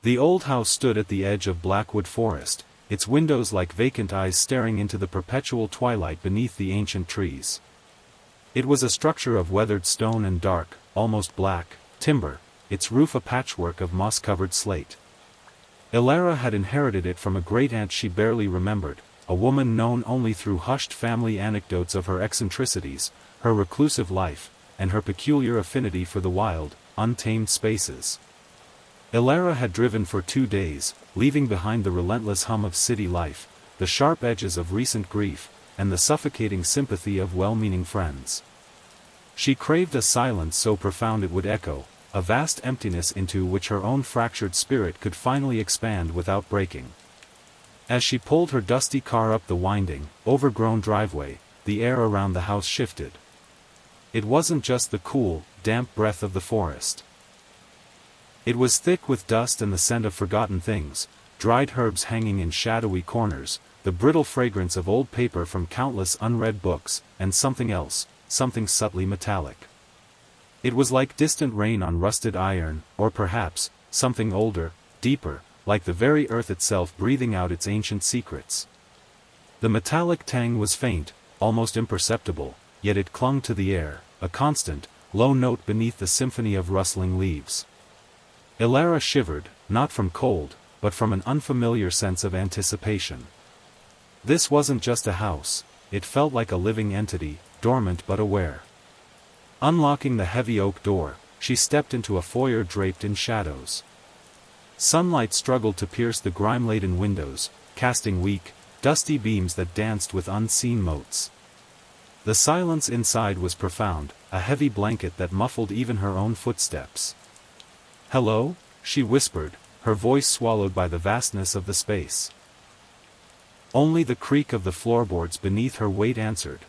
The old house stood at the edge of Blackwood Forest, its windows like vacant eyes staring into the perpetual twilight beneath the ancient trees. It was a structure of weathered stone and dark, almost black, timber, its roof a patchwork of moss-covered slate. Ilara had inherited it from a great-aunt she barely remembered, a woman known only through hushed family anecdotes of her eccentricities, her reclusive life, and her peculiar affinity for the wild, untamed spaces. Ilara had driven for 2 days, leaving behind the relentless hum of city life, the sharp edges of recent grief, and the suffocating sympathy of well-meaning friends. She craved a silence so profound it would echo, a vast emptiness into which her own fractured spirit could finally expand without breaking. As she pulled her dusty car up the winding, overgrown driveway, the air around the house shifted. It wasn't just the cool, damp breath of the forest. It was thick with dust and the scent of forgotten things, dried herbs hanging in shadowy corners, the brittle fragrance of old paper from countless unread books, and something else, something subtly metallic. It was like distant rain on rusted iron, or perhaps, something older, deeper, like the very earth itself breathing out its ancient secrets. The metallic tang was faint, almost imperceptible, yet it clung to the air, a constant, low note beneath the symphony of rustling leaves. Ilara shivered, not from cold, but from an unfamiliar sense of anticipation. This wasn't just a house, it felt like a living entity, dormant but aware. Unlocking the heavy oak door, she stepped into a foyer draped in shadows. Sunlight struggled to pierce the grime-laden windows, casting weak, dusty beams that danced with unseen motes. The silence inside was profound, a heavy blanket that muffled even her own footsteps. "Hello?" she whispered, her voice swallowed by the vastness of the space. Only the creak of the floorboards beneath her weight answered.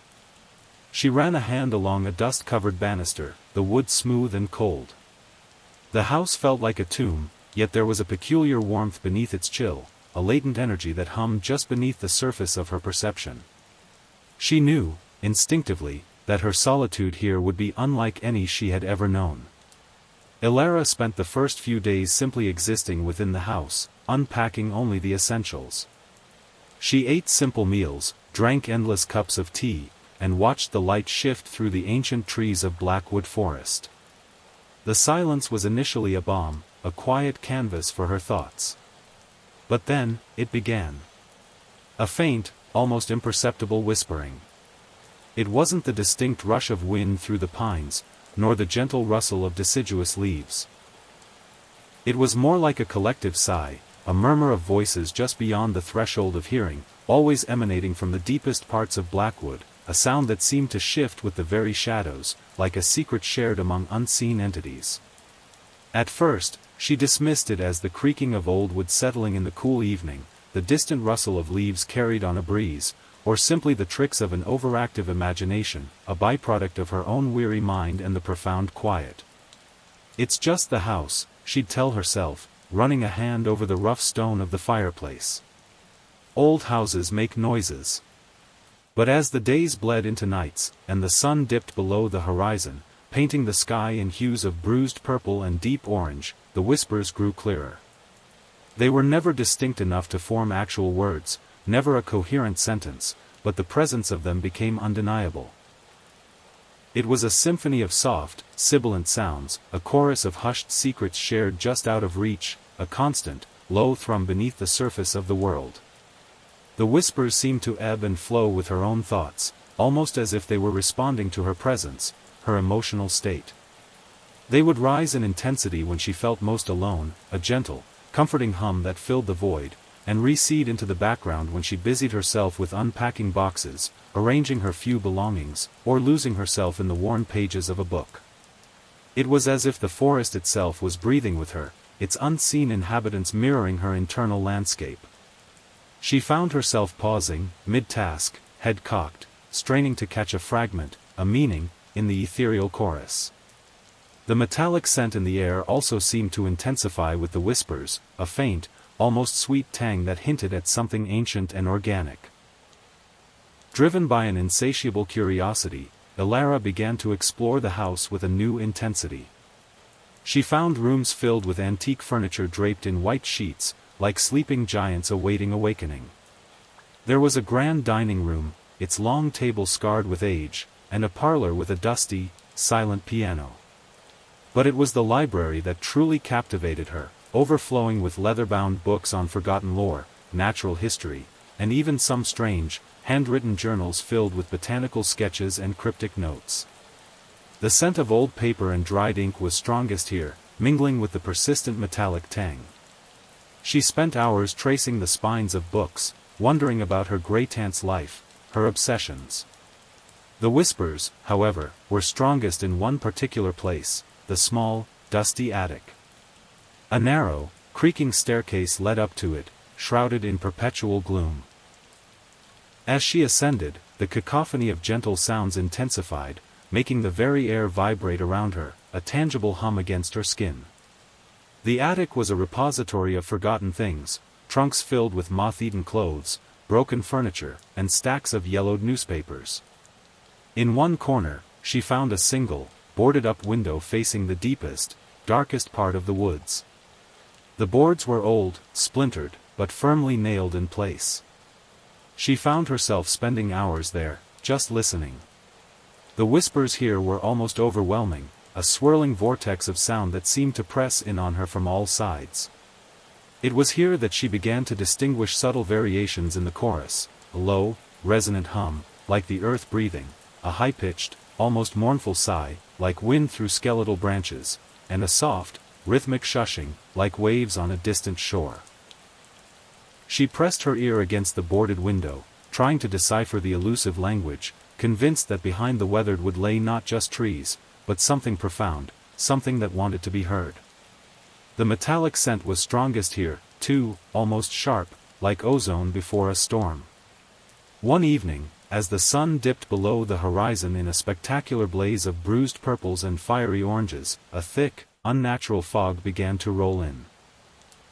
She ran a hand along a dust-covered banister, the wood smooth and cold. The house felt like a tomb, yet there was a peculiar warmth beneath its chill, a latent energy that hummed just beneath the surface of her perception. She knew, instinctively, that her solitude here would be unlike any she had ever known. Ilara spent the first few days simply existing within the house, unpacking only the essentials. She ate simple meals, drank endless cups of tea, and watched the light shift through the ancient trees of Blackwood Forest. The silence was initially a balm, a quiet canvas for her thoughts. But then, it began. A faint, almost imperceptible whispering. It wasn't the distinct rush of wind through the pines, nor the gentle rustle of deciduous leaves. It was more like a collective sigh, a murmur of voices just beyond the threshold of hearing, always emanating from the deepest parts of Blackwood, a sound that seemed to shift with the very shadows, like a secret shared among unseen entities. At first, she dismissed it as the creaking of old wood settling in the cool evening, the distant rustle of leaves carried on a breeze, or simply the tricks of an overactive imagination, a byproduct of her own weary mind and the profound quiet. "It's just the house," she'd tell herself, running a hand over the rough stone of the fireplace. "Old houses make noises." But as the days bled into nights, and the sun dipped below the horizon, painting the sky in hues of bruised purple and deep orange, the whispers grew clearer. They were never distinct enough to form actual words, never a coherent sentence, but the presence of them became undeniable. It was a symphony of soft, sibilant sounds, a chorus of hushed secrets shared just out of reach, a constant, low thrum beneath the surface of the world. The whispers seemed to ebb and flow with her own thoughts, almost as if they were responding to her presence, her emotional state. They would rise in intensity when she felt most alone, a gentle, comforting hum that filled the void, and recede into the background when she busied herself with unpacking boxes, arranging her few belongings, or losing herself in the worn pages of a book. It was as if the forest itself was breathing with her, its unseen inhabitants mirroring her internal landscape. She found herself pausing, mid-task, head cocked, straining to catch a fragment, a meaning, in the ethereal chorus. The metallic scent in the air also seemed to intensify with the whispers, a faint, almost sweet tang that hinted at something ancient and organic. Driven by an insatiable curiosity, Ilara began to explore the house with a new intensity. She found rooms filled with antique furniture draped in white sheets, like sleeping giants awaiting awakening. There was a grand dining room, its long table scarred with age, and a parlor with a dusty, silent piano. But it was the library that truly captivated her, overflowing with leather-bound books on forgotten lore, natural history, and even some strange, handwritten journals filled with botanical sketches and cryptic notes. The scent of old paper and dried ink was strongest here, mingling with the persistent metallic tang. She spent hours tracing the spines of books, wondering about her great-aunt's life, her obsessions. The whispers, however, were strongest in one particular place, the small, dusty attic. A narrow, creaking staircase led up to it, shrouded in perpetual gloom. As she ascended, the cacophony of gentle sounds intensified, making the very air vibrate around her, a tangible hum against her skin. The attic was a repository of forgotten things, trunks filled with moth-eaten clothes, broken furniture, and stacks of yellowed newspapers. In one corner, she found a single, boarded-up window facing the deepest, darkest part of the woods. The boards were old, splintered, but firmly nailed in place. She found herself spending hours there, just listening. The whispers here were almost overwhelming, a swirling vortex of sound that seemed to press in on her from all sides. It was here that she began to distinguish subtle variations in the chorus, a low, resonant hum, like the earth breathing, a high-pitched, almost mournful sigh, like wind through skeletal branches, and a soft, rhythmic shushing, like waves on a distant shore. She pressed her ear against the boarded window, trying to decipher the elusive language, convinced that behind the weathered wood lay not just trees, but something profound, something that wanted to be heard. The metallic scent was strongest here, too, almost sharp, like ozone before a storm. One evening, as the sun dipped below the horizon in a spectacular blaze of bruised purples and fiery oranges, a thick, unnatural fog began to roll in.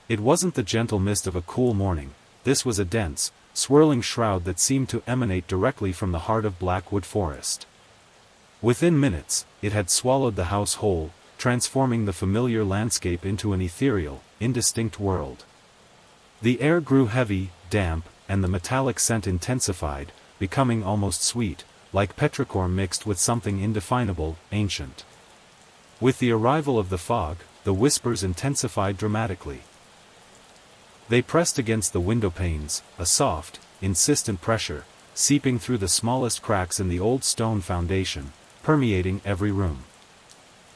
It wasn't the gentle mist of a cool morning, this was a dense, swirling shroud that seemed to emanate directly from the heart of Blackwood Forest. Within minutes, it had swallowed the house whole, transforming the familiar landscape into an ethereal, indistinct world. The air grew heavy, damp, and the metallic scent intensified, becoming almost sweet, like petrichor mixed with something indefinable, ancient. With the arrival of the fog, the whispers intensified dramatically. They pressed against the window panes, a soft, insistent pressure, seeping through the smallest cracks in the old stone foundation, permeating every room.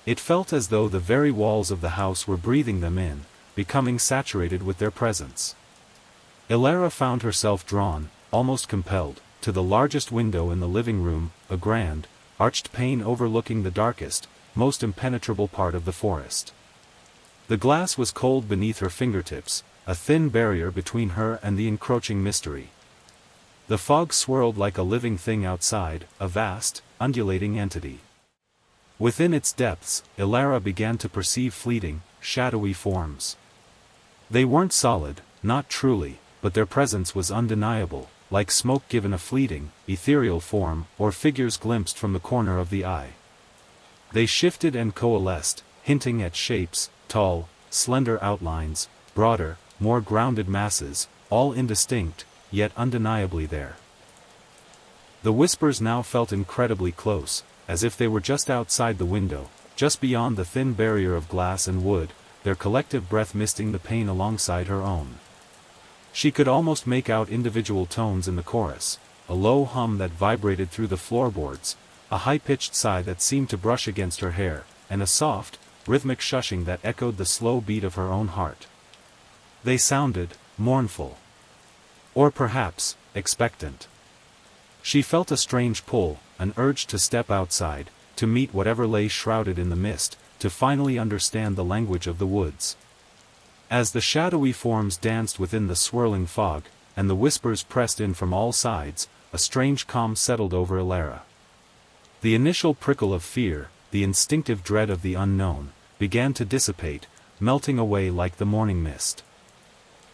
It felt as though the very walls of the house were breathing them in, becoming saturated with their presence. Ilara found herself drawn, almost compelled, to the largest window in the living room, a grand, arched pane overlooking the darkest, most impenetrable part of the forest. The glass was cold beneath her fingertips, a thin barrier between her and the encroaching mystery. The fog swirled like a living thing outside, a vast, undulating entity. Within its depths, Ilara began to perceive fleeting, shadowy forms. They weren't solid, not truly, but their presence was undeniable, like smoke given a fleeting, ethereal form, or figures glimpsed from the corner of the eye. They shifted and coalesced, hinting at shapes, tall, slender outlines, broader, more grounded masses, all indistinct, yet undeniably there. The whispers now felt incredibly close, as if they were just outside the window, just beyond the thin barrier of glass and wood, their collective breath misting the pane alongside her own. She could almost make out individual tones in the chorus, a low hum that vibrated through the floorboards, a high-pitched sigh that seemed to brush against her hair, and a soft, rhythmic shushing that echoed the slow beat of her own heart. They sounded mournful. Or perhaps, expectant. She felt a strange pull, an urge to step outside, to meet whatever lay shrouded in the mist, to finally understand the language of the woods. As the shadowy forms danced within the swirling fog, and the whispers pressed in from all sides, a strange calm settled over Ilara. The initial prickle of fear, the instinctive dread of the unknown, began to dissipate, melting away like the morning mist.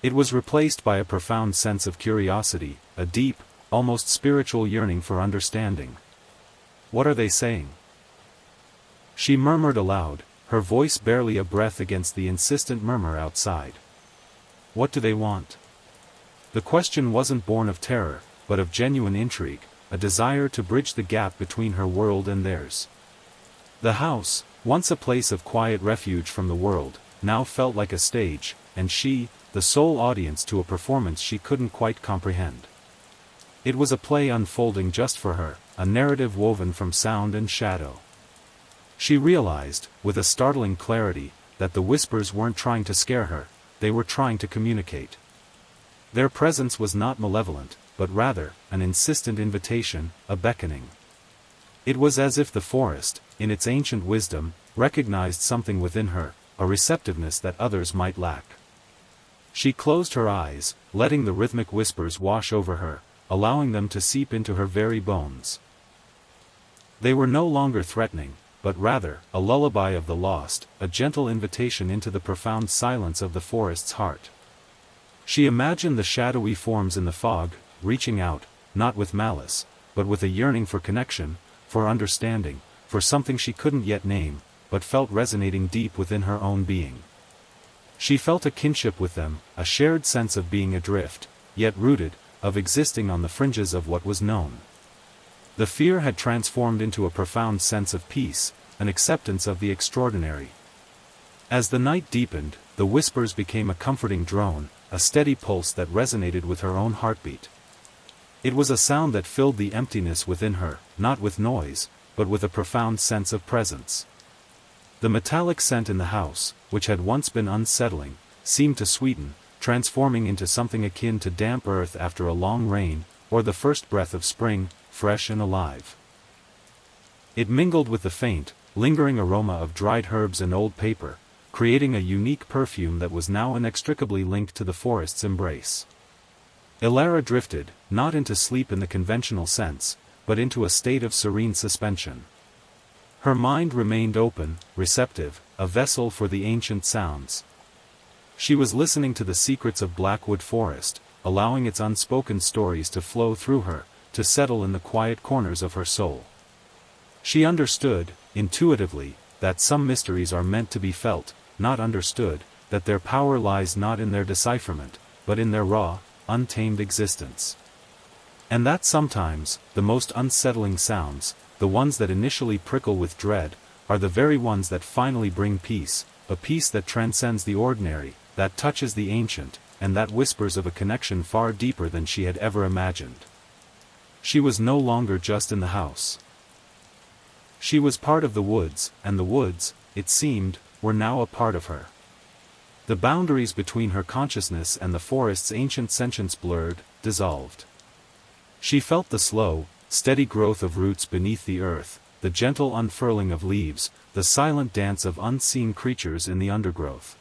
It was replaced by a profound sense of curiosity, a deep, almost spiritual yearning for understanding. "What are they saying?" she murmured aloud, her voice barely a breath against the insistent murmur outside. What do they want? The question wasn't born of terror, but of genuine intrigue, a desire to bridge the gap between her world and theirs. The house, once a place of quiet refuge from the world, now felt like a stage, and she, the sole audience to a performance she couldn't quite comprehend. It was a play unfolding just for her, a narrative woven from sound and shadow. She realized, with a startling clarity, that the whispers weren't trying to scare her, they were trying to communicate. Their presence was not malevolent, but rather, an insistent invitation, a beckoning. It was as if the forest, in its ancient wisdom, recognized something within her, a receptiveness that others might lack. She closed her eyes, letting the rhythmic whispers wash over her, allowing them to seep into her very bones. They were no longer threatening, but rather, a lullaby of the lost, a gentle invitation into the profound silence of the forest's heart. She imagined the shadowy forms in the fog, reaching out, not with malice, but with a yearning for connection, for understanding, for something she couldn't yet name, but felt resonating deep within her own being. She felt a kinship with them, a shared sense of being adrift, yet rooted, of existing on the fringes of what was known. The fear had transformed into a profound sense of peace, an acceptance of the extraordinary. As the night deepened, the whispers became a comforting drone, a steady pulse that resonated with her own heartbeat. It was a sound that filled the emptiness within her, not with noise, but with a profound sense of presence. The metallic scent in the house, which had once been unsettling, seemed to sweeten, transforming into something akin to damp earth after a long rain, or the first breath of spring, fresh and alive. It mingled with the faint, lingering aroma of dried herbs and old paper, creating a unique perfume that was now inextricably linked to the forest's embrace. Elara drifted, not into sleep in the conventional sense, but into a state of serene suspension. Her mind remained open, receptive, a vessel for the ancient sounds. She was listening to the secrets of Blackwood Forest, allowing its unspoken stories to flow through her, to settle in the quiet corners of her soul. She understood, intuitively, that some mysteries are meant to be felt, not understood, that their power lies not in their decipherment, but in their raw, untamed existence. And that sometimes, the most unsettling sounds, the ones that initially prickle with dread, are the very ones that finally bring peace, a peace that transcends the ordinary, that touches the ancient, and that whispers of a connection far deeper than she had ever imagined. She was no longer just in the house. She was part of the woods, and the woods, it seemed, were now a part of her. The boundaries between her consciousness and the forest's ancient sentience blurred, dissolved. She felt the slow, steady growth of roots beneath the earth, the gentle unfurling of leaves, the silent dance of unseen creatures in the undergrowth.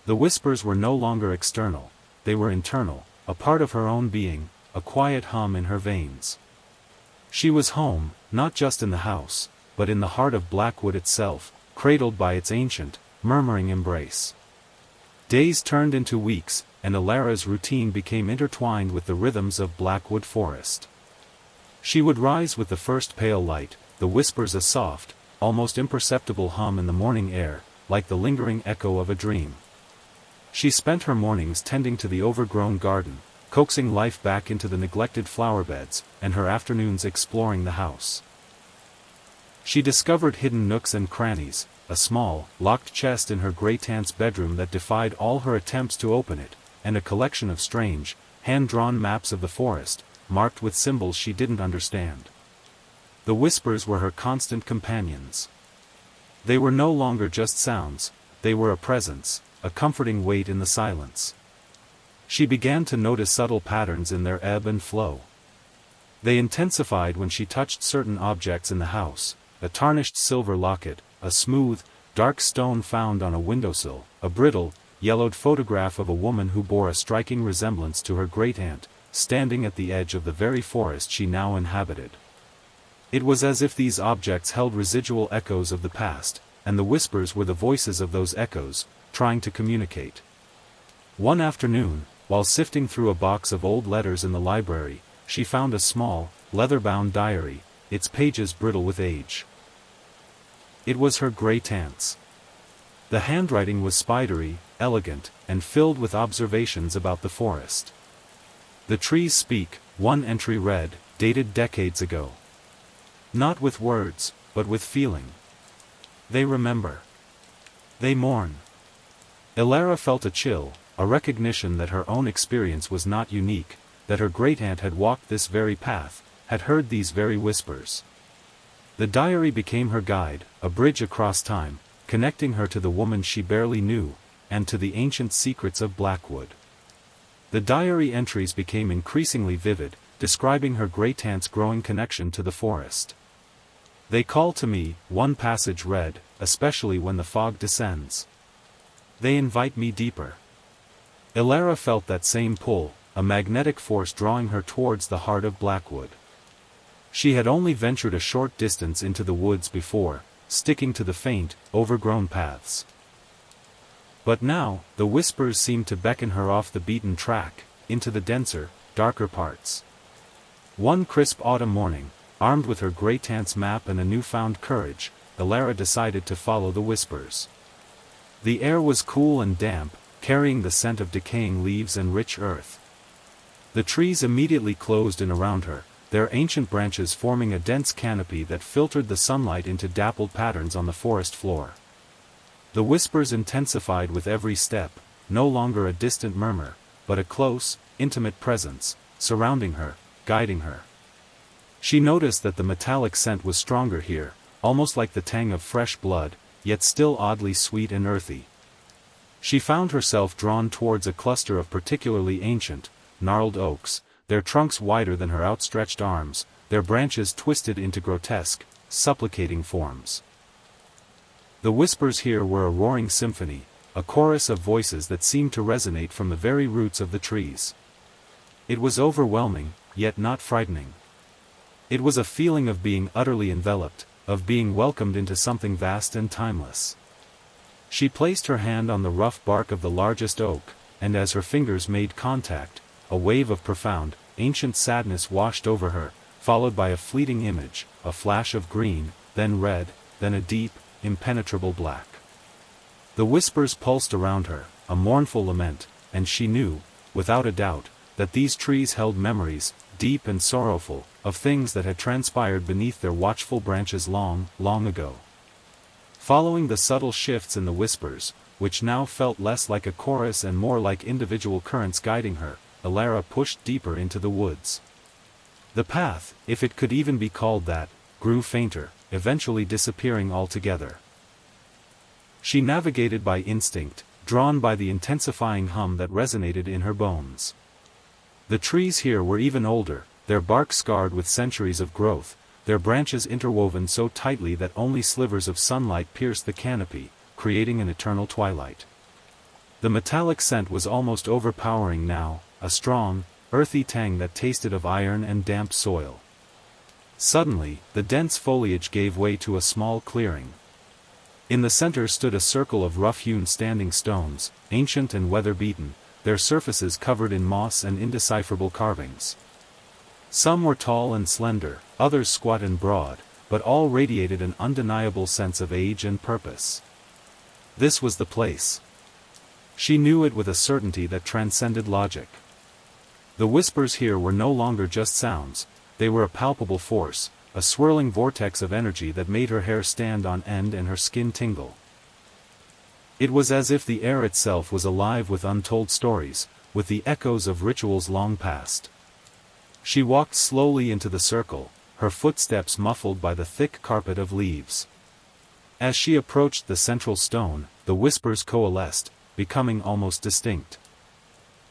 The whispers were no longer external, they were internal, a part of her own being, a quiet hum in her veins. She was home, not just in the house, but in the heart of Blackwood itself, cradled by its ancient, murmuring embrace. Days turned into weeks, and Elara's routine became intertwined with the rhythms of Blackwood Forest. She would rise with the first pale light, the whispers a soft, almost imperceptible hum in the morning air, like the lingering echo of a dream. She spent her mornings tending to the overgrown garden, coaxing life back into the neglected flower beds, and her afternoons exploring the house. She discovered hidden nooks and crannies, a small, locked chest in her grey-tant's bedroom that defied all her attempts to open it, and a collection of strange, hand-drawn maps of the forest, marked with symbols she didn't understand. The whispers were her constant companions. They were no longer just sounds, they were a presence, a comforting weight in the silence. She began to notice subtle patterns in their ebb and flow. They intensified when she touched certain objects in the house, a tarnished silver locket, a smooth, dark stone found on a windowsill, a brittle, yellowed photograph of a woman who bore a striking resemblance to her great-aunt, standing at the edge of the very forest she now inhabited. It was as if these objects held residual echoes of the past, and the whispers were the voices of those echoes, trying to communicate. One afternoon, while sifting through a box of old letters in the library, she found a small, leather-bound diary, its pages brittle with age. It was her great-aunt's. The handwriting was spidery, elegant, and filled with observations about the forest. "The trees speak," one entry read, dated decades ago. "Not with words, but with feeling. They remember. They mourn." Elara felt a chill, a recognition that her own experience was not unique, that her great-aunt had walked this very path, had heard these very whispers. The diary became her guide, a bridge across time, connecting her to the woman she barely knew, and to the ancient secrets of Blackwood. The diary entries became increasingly vivid, describing her great-aunt's growing connection to the forest. "They call to me," one passage read, "especially when the fog descends. They invite me deeper." Elara felt that same pull, a magnetic force drawing her towards the heart of Blackwood. She had only ventured a short distance into the woods before, sticking to the faint, overgrown paths. But now, the whispers seemed to beckon her off the beaten track, into the denser, darker parts. One crisp autumn morning, armed with her great-aunt's map and a newfound courage, Elara decided to follow the whispers. The air was cool and damp, carrying the scent of decaying leaves and rich earth. The trees immediately closed in around her, their ancient branches forming a dense canopy that filtered the sunlight into dappled patterns on the forest floor. The whispers intensified with every step, no longer a distant murmur, but a close, intimate presence, surrounding her, guiding her. She noticed that the metallic scent was stronger here, almost like the tang of fresh blood, yet still oddly sweet and earthy. She found herself drawn towards a cluster of particularly ancient, gnarled oaks, their trunks wider than her outstretched arms, their branches twisted into grotesque, supplicating forms. The whispers here were a roaring symphony, a chorus of voices that seemed to resonate from the very roots of the trees. It was overwhelming, yet not frightening. It was a feeling of being utterly enveloped, of being welcomed into something vast and timeless. She placed her hand on the rough bark of the largest oak, and as her fingers made contact, a wave of profound, ancient sadness washed over her, followed by a fleeting image, a flash of green, then red, then a deep, impenetrable black. The whispers pulsed around her, a mournful lament, and she knew, without a doubt, that these trees held memories, deep and sorrowful, of things that had transpired beneath their watchful branches long, long ago. Following the subtle shifts in the whispers, which now felt less like a chorus and more like individual currents guiding her, Elara pushed deeper into the woods. The path, if it could even be called that, grew fainter, eventually disappearing altogether. She navigated by instinct, drawn by the intensifying hum that resonated in her bones. The trees here were even older, their bark scarred with centuries of growth, their branches interwoven so tightly that only slivers of sunlight pierced the canopy, creating an eternal twilight. The metallic scent was almost overpowering now, a strong, earthy tang that tasted of iron and damp soil. Suddenly, the dense foliage gave way to a small clearing. In the center stood a circle of rough-hewn standing stones, ancient and weather-beaten, their surfaces covered in moss and indecipherable carvings. Some were tall and slender, others squat and broad, but all radiated an undeniable sense of age and purpose. This was the place. She knew it with a certainty that transcended logic. The whispers here were no longer just sounds, they were a palpable force, a swirling vortex of energy that made her hair stand on end and her skin tingle. It was as if the air itself was alive with untold stories, with the echoes of rituals long past. She walked slowly into the circle, her footsteps muffled by the thick carpet of leaves. As she approached the central stone, the whispers coalesced, becoming almost distinct.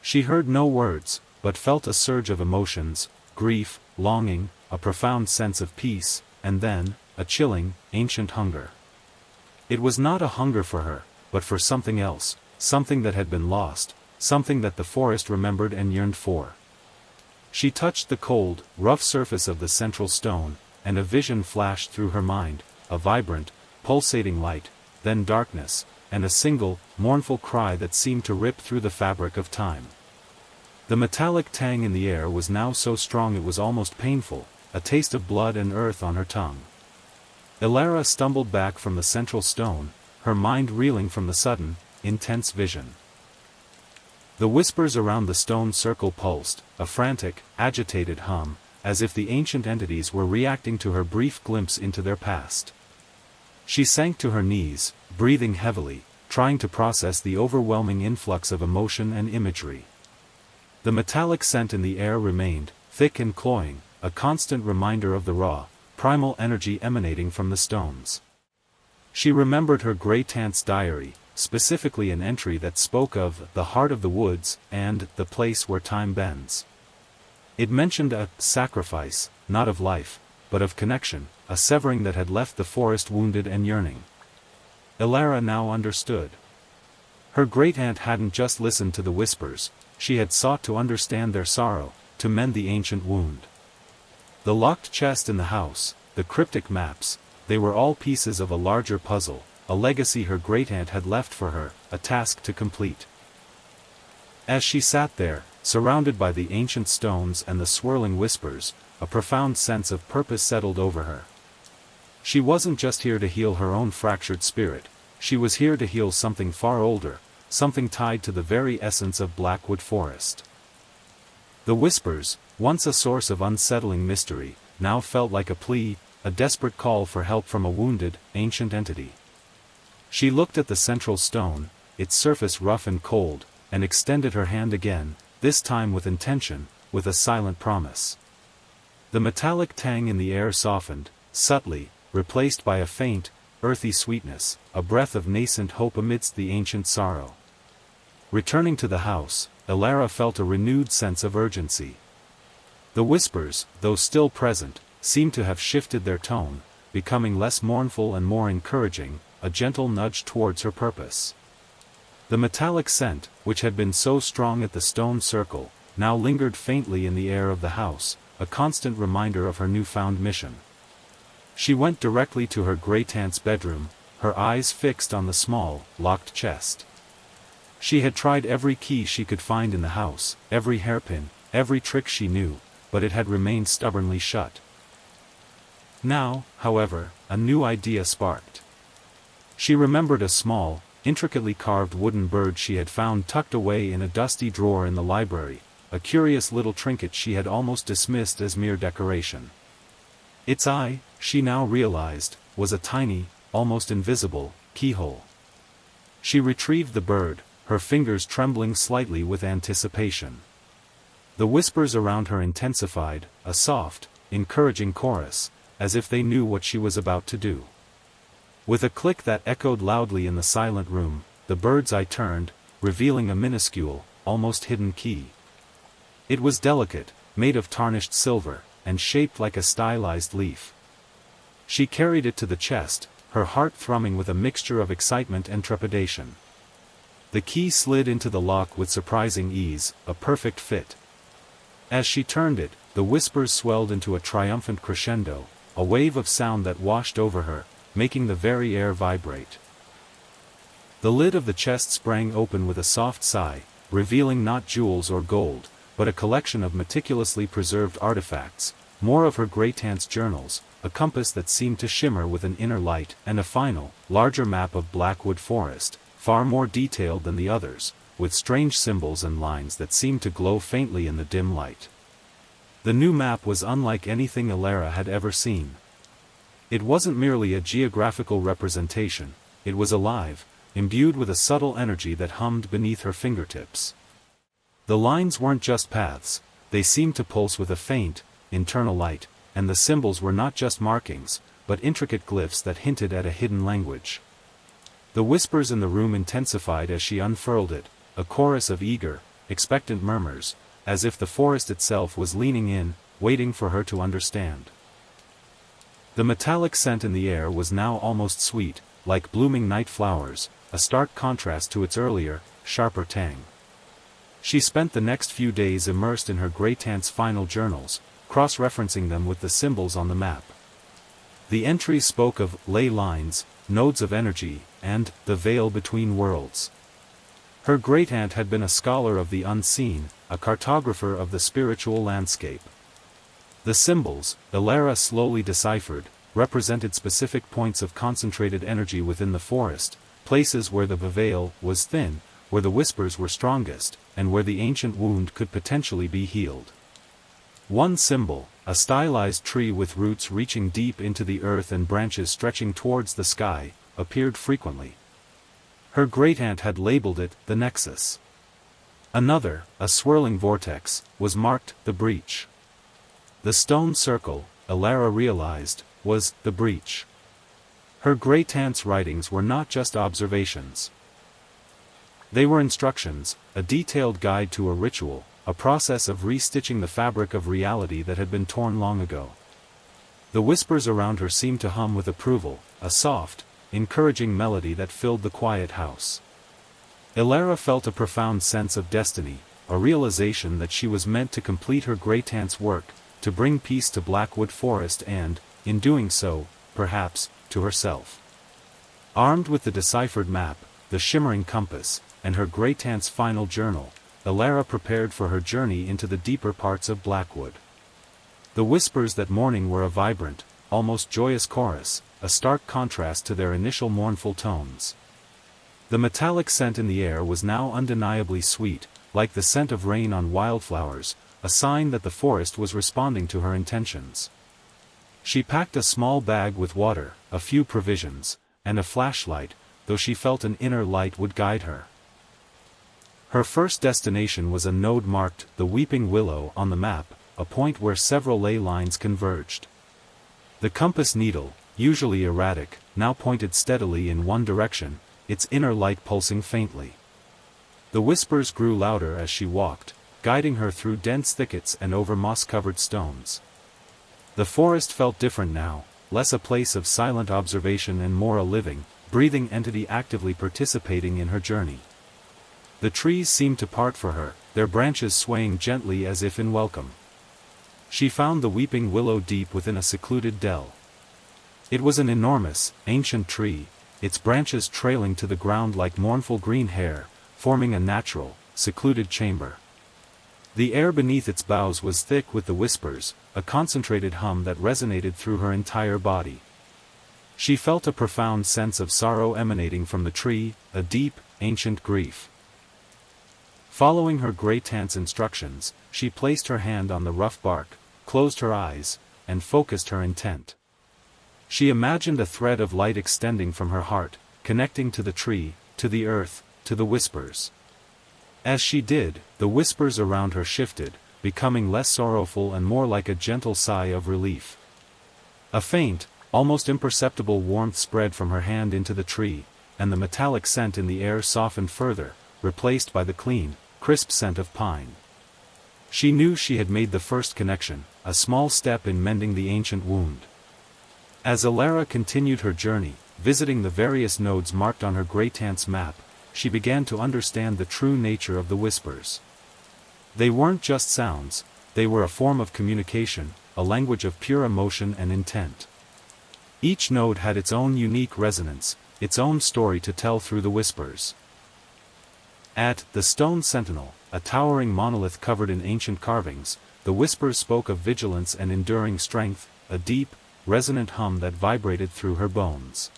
She heard no words, but felt a surge of emotions, grief, longing, a profound sense of peace, and then, a chilling, ancient hunger. It was not a hunger for her, but for something else, something that had been lost, something that the forest remembered and yearned for. She touched the cold, rough surface of the central stone, and a vision flashed through her mind, a vibrant, pulsating light, then darkness, and a single, mournful cry that seemed to rip through the fabric of time. The metallic tang in the air was now so strong it was almost painful, a taste of blood and earth on her tongue. Elara stumbled back from the central stone, her mind reeling from the sudden, intense vision. The whispers around the stone circle pulsed, a frantic, agitated hum, as if the ancient entities were reacting to her brief glimpse into their past. She sank to her knees, breathing heavily, trying to process the overwhelming influx of emotion and imagery. The metallic scent in the air remained, thick and cloying, a constant reminder of the raw, primal energy emanating from the stones. She remembered her great-aunt's diary, specifically an entry that spoke of the heart of the woods and the place where time bends. It mentioned a sacrifice, not of life, but of connection, a severing that had left the forest wounded and yearning. Elara now understood. Her great-aunt hadn't just listened to the whispers, she had sought to understand their sorrow, to mend the ancient wound. The locked chest in the house, the cryptic maps, they were all pieces of a larger puzzle, a legacy her great-aunt had left for her, a task to complete. As she sat there, surrounded by the ancient stones and the swirling whispers, a profound sense of purpose settled over her. She wasn't just here to heal her own fractured spirit, she was here to heal something far older, something tied to the very essence of Blackwood Forest. The whispers, once a source of unsettling mystery, now felt like a plea, a desperate call for help from a wounded, ancient entity. She looked at the central stone, its surface rough and cold, and extended her hand again, this time with intention, with a silent promise. The metallic tang in the air softened, subtly, replaced by a faint, earthy sweetness, a breath of nascent hope amidst the ancient sorrow. Returning to the house, Elara felt a renewed sense of urgency. The whispers, though still present, seemed to have shifted their tone, becoming less mournful and more encouraging, a gentle nudge towards her purpose. The metallic scent, which had been so strong at the stone circle, now lingered faintly in the air of the house, a constant reminder of her newfound mission. She went directly to her great-aunt's bedroom, her eyes fixed on the small, locked chest. She had tried every key she could find in the house, every hairpin, every trick she knew, but it had remained stubbornly shut. Now, however, a new idea sparked. She remembered a small, intricately carved wooden bird she had found tucked away in a dusty drawer in the library, a curious little trinket she had almost dismissed as mere decoration. Its eye, she now realized, was a tiny, almost invisible, keyhole. She retrieved the bird, her fingers trembling slightly with anticipation. The whispers around her intensified, a soft, encouraging chorus, as if they knew what she was about to do. With a click that echoed loudly in the silent room, the bird's eye turned, revealing a minuscule, almost hidden key. It was delicate, made of tarnished silver, and shaped like a stylized leaf. She carried it to the chest, her heart thrumming with a mixture of excitement and trepidation. The key slid into the lock with surprising ease, a perfect fit. As she turned it, the whispers swelled into a triumphant crescendo, a wave of sound that washed over her, making the very air vibrate. The lid of the chest sprang open with a soft sigh, revealing not jewels or gold, but a collection of meticulously preserved artifacts, more of her great-aunt's journals, a compass that seemed to shimmer with an inner light, and a final, larger map of Blackwood Forest, far more detailed than the others, with strange symbols and lines that seemed to glow faintly in the dim light. The new map was unlike anything Elara had ever seen. It wasn't merely a geographical representation, it was alive, imbued with a subtle energy that hummed beneath her fingertips. The lines weren't just paths, they seemed to pulse with a faint, internal light, and the symbols were not just markings, but intricate glyphs that hinted at a hidden language. The whispers in the room intensified as she unfurled it, a chorus of eager, expectant murmurs, as if the forest itself was leaning in, waiting for her to understand. The metallic scent in the air was now almost sweet, like blooming night flowers, a stark contrast to its earlier, sharper tang. She spent the next few days immersed in her great-aunt's final journals, cross-referencing them with the symbols on the map. The entries spoke of ley lines, nodes of energy, and the veil between worlds. Her great-aunt had been a scholar of the unseen, a cartographer of the spiritual landscape. The symbols, Elara slowly deciphered, represented specific points of concentrated energy within the forest, places where the veil was thin, where the whispers were strongest, and where the ancient wound could potentially be healed. One symbol, a stylized tree with roots reaching deep into the earth and branches stretching towards the sky, appeared frequently. Her great-aunt had labeled it the Nexus. Another, a swirling vortex, was marked the Breach. The stone circle, Elara realized, was the Breach. Her great-aunt's writings were not just observations. They were instructions, a detailed guide to a ritual, a process of restitching the fabric of reality that had been torn long ago. The whispers around her seemed to hum with approval, a soft, encouraging melody that filled the quiet house. Elara felt a profound sense of destiny, a realization that she was meant to complete her great-aunt's work, to bring peace to Blackwood Forest and, in doing so, perhaps, to herself. Armed with the deciphered map, the shimmering compass, and her great-aunt's final journal, Elara prepared for her journey into the deeper parts of Blackwood. The whispers that morning were a vibrant, almost joyous chorus, a stark contrast to their initial mournful tones. The metallic scent in the air was now undeniably sweet, like the scent of rain on wildflowers, a sign that the forest was responding to her intentions. She packed a small bag with water, a few provisions, and a flashlight, though she felt an inner light would guide her. Her first destination was a node marked the Weeping Willow on the map, a point where several ley lines converged. The compass needle, usually erratic, now pointed steadily in one direction, its inner light pulsing faintly. The whispers grew louder as she walked, guiding her through dense thickets and over moss-covered stones. The forest felt different now, less a place of silent observation and more a living, breathing entity actively participating in her journey. The trees seemed to part for her, their branches swaying gently as if in welcome. She found the weeping willow deep within a secluded dell. It was an enormous, ancient tree, its branches trailing to the ground like mournful green hair, forming a natural, secluded chamber. The air beneath its boughs was thick with the whispers, a concentrated hum that resonated through her entire body. She felt a profound sense of sorrow emanating from the tree, a deep, ancient grief. Following her great-aunt's instructions, she placed her hand on the rough bark, closed her eyes, and focused her intent. She imagined a thread of light extending from her heart, connecting to the tree, to the earth, to the whispers. As she did, the whispers around her shifted, becoming less sorrowful and more like a gentle sigh of relief. A faint, almost imperceptible warmth spread from her hand into the tree, and the metallic scent in the air softened further, replaced by the clean, crisp scent of pine. She knew she had made the first connection, a small step in mending the ancient wound. As Elara continued her journey, visiting the various nodes marked on her great-aunt's map, she began to understand the true nature of the whispers. They weren't just sounds, they were a form of communication, a language of pure emotion and intent. Each node had its own unique resonance, its own story to tell through the whispers. At the Stone Sentinel, a towering monolith covered in ancient carvings, the whispers spoke of vigilance and enduring strength, a deep, resonant hum that vibrated through her bones.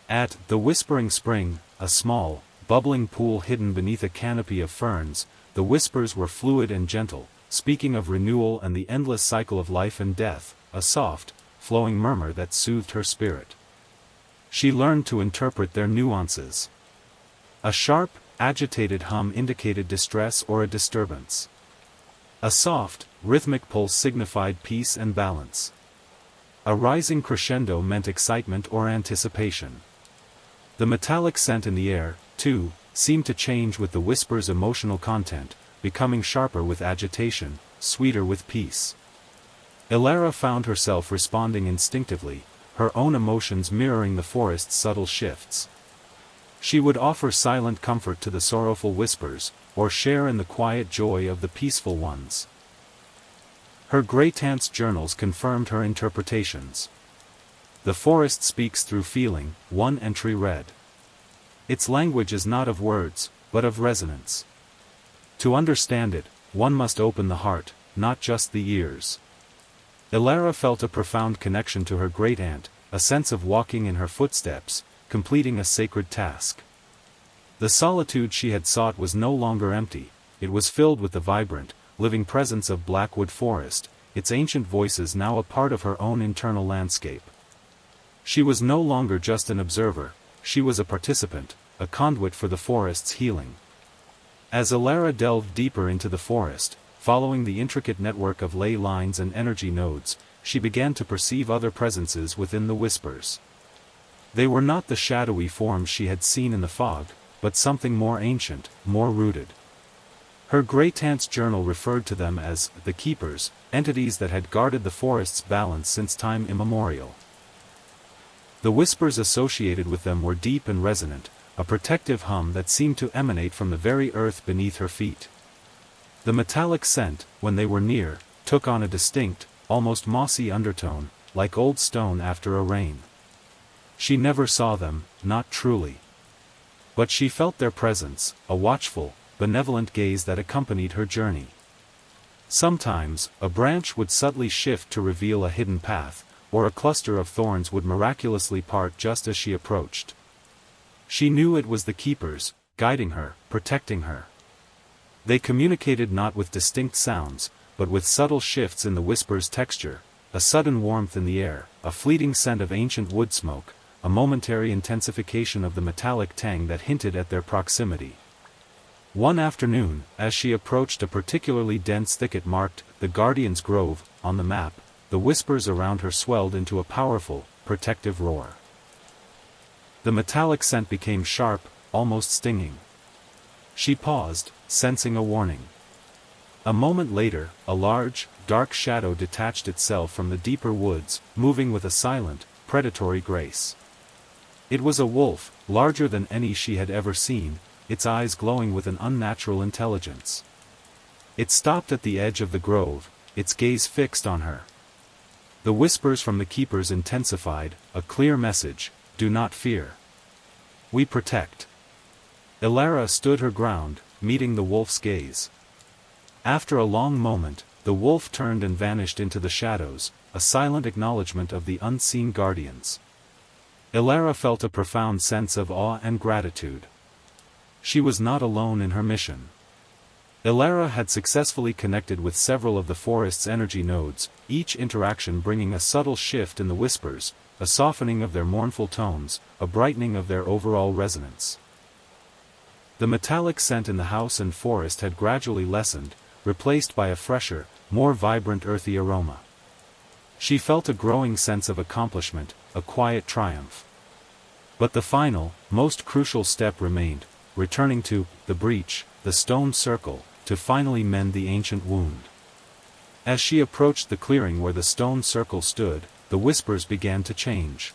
At the Whispering Spring, a small, bubbling pool hidden beneath a canopy of ferns, the whispers were fluid and gentle, speaking of renewal and the endless cycle of life and death, a soft, flowing murmur that soothed her spirit. She learned to interpret their nuances. A sharp, agitated hum indicated distress or a disturbance. A soft, rhythmic pulse signified peace and balance. A rising crescendo meant excitement or anticipation. The metallic scent in the air, too, seemed to change with the whisper's emotional content, becoming sharper with agitation, sweeter with peace. Elara found herself responding instinctively, her own emotions mirroring the forest's subtle shifts. She would offer silent comfort to the sorrowful whispers, or share in the quiet joy of the peaceful ones. Her great-aunt's journals confirmed her interpretations. The forest speaks through feeling, one entry read. Its language is not of words, but of resonance. To understand it, one must open the heart, not just the ears. Elara felt a profound connection to her great-aunt, a sense of walking in her footsteps, completing a sacred task. The solitude she had sought was no longer empty, it was filled with the vibrant, living presence of Blackwood Forest, its ancient voices now a part of her own internal landscape. She was no longer just an observer, she was a participant, a conduit for the forest's healing. As Elara delved deeper into the forest, following the intricate network of ley lines and energy nodes, she began to perceive other presences within the whispers. They were not the shadowy forms she had seen in the fog, but something more ancient, more rooted. Her great-aunt's journal referred to them as the keepers, entities that had guarded the forest's balance since time immemorial. The whispers associated with them were deep and resonant, a protective hum that seemed to emanate from the very earth beneath her feet. The metallic scent, when they were near, took on a distinct, almost mossy undertone, like old stone after a rain. She never saw them, not truly. But she felt their presence, a watchful, benevolent gaze that accompanied her journey. Sometimes, a branch would subtly shift to reveal a hidden path, or a cluster of thorns would miraculously part just as she approached. She knew it was the keepers, guiding her, protecting her. They communicated not with distinct sounds, but with subtle shifts in the whisper's texture, a sudden warmth in the air, a fleeting scent of ancient wood smoke, a momentary intensification of the metallic tang that hinted at their proximity. One afternoon, as she approached a particularly dense thicket marked the Guardian's Grove on the map, the whispers around her swelled into a powerful, protective roar. The metallic scent became sharp, almost stinging. She paused, sensing a warning. A moment later, a large, dark shadow detached itself from the deeper woods, moving with a silent, predatory grace. It was a wolf, larger than any she had ever seen, its eyes glowing with an unnatural intelligence. It stopped at the edge of the grove, its gaze fixed on her. The whispers from the keepers intensified, a clear message: do not fear. We protect. Elara stood her ground, meeting the wolf's gaze. After a long moment, the wolf turned and vanished into the shadows, a silent acknowledgement of the unseen guardians. Elara felt a profound sense of awe and gratitude. She was not alone in her mission. Elara had successfully connected with several of the forest's energy nodes, each interaction bringing a subtle shift in the whispers, a softening of their mournful tones, a brightening of their overall resonance. The metallic scent in the house and forest had gradually lessened, replaced by a fresher, more vibrant earthy aroma. She felt a growing sense of accomplishment, a quiet triumph. But the final, most crucial step remained, returning to the breach, the stone circle, to finally mend the ancient wound. As she approached the clearing where the stone circle stood, the whispers began to change.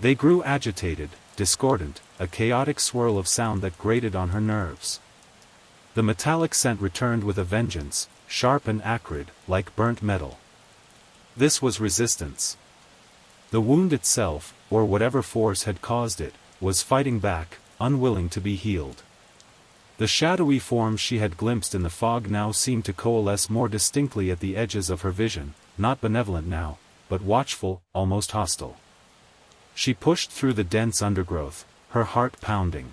They grew agitated, discordant, a chaotic swirl of sound that grated on her nerves. The metallic scent returned with a vengeance, sharp and acrid, like burnt metal. This was resistance. The wound itself, or whatever force had caused it, was fighting back, unwilling to be healed. The shadowy forms she had glimpsed in the fog now seemed to coalesce more distinctly at the edges of her vision, not benevolent now, but watchful, almost hostile. She pushed through the dense undergrowth, her heart pounding.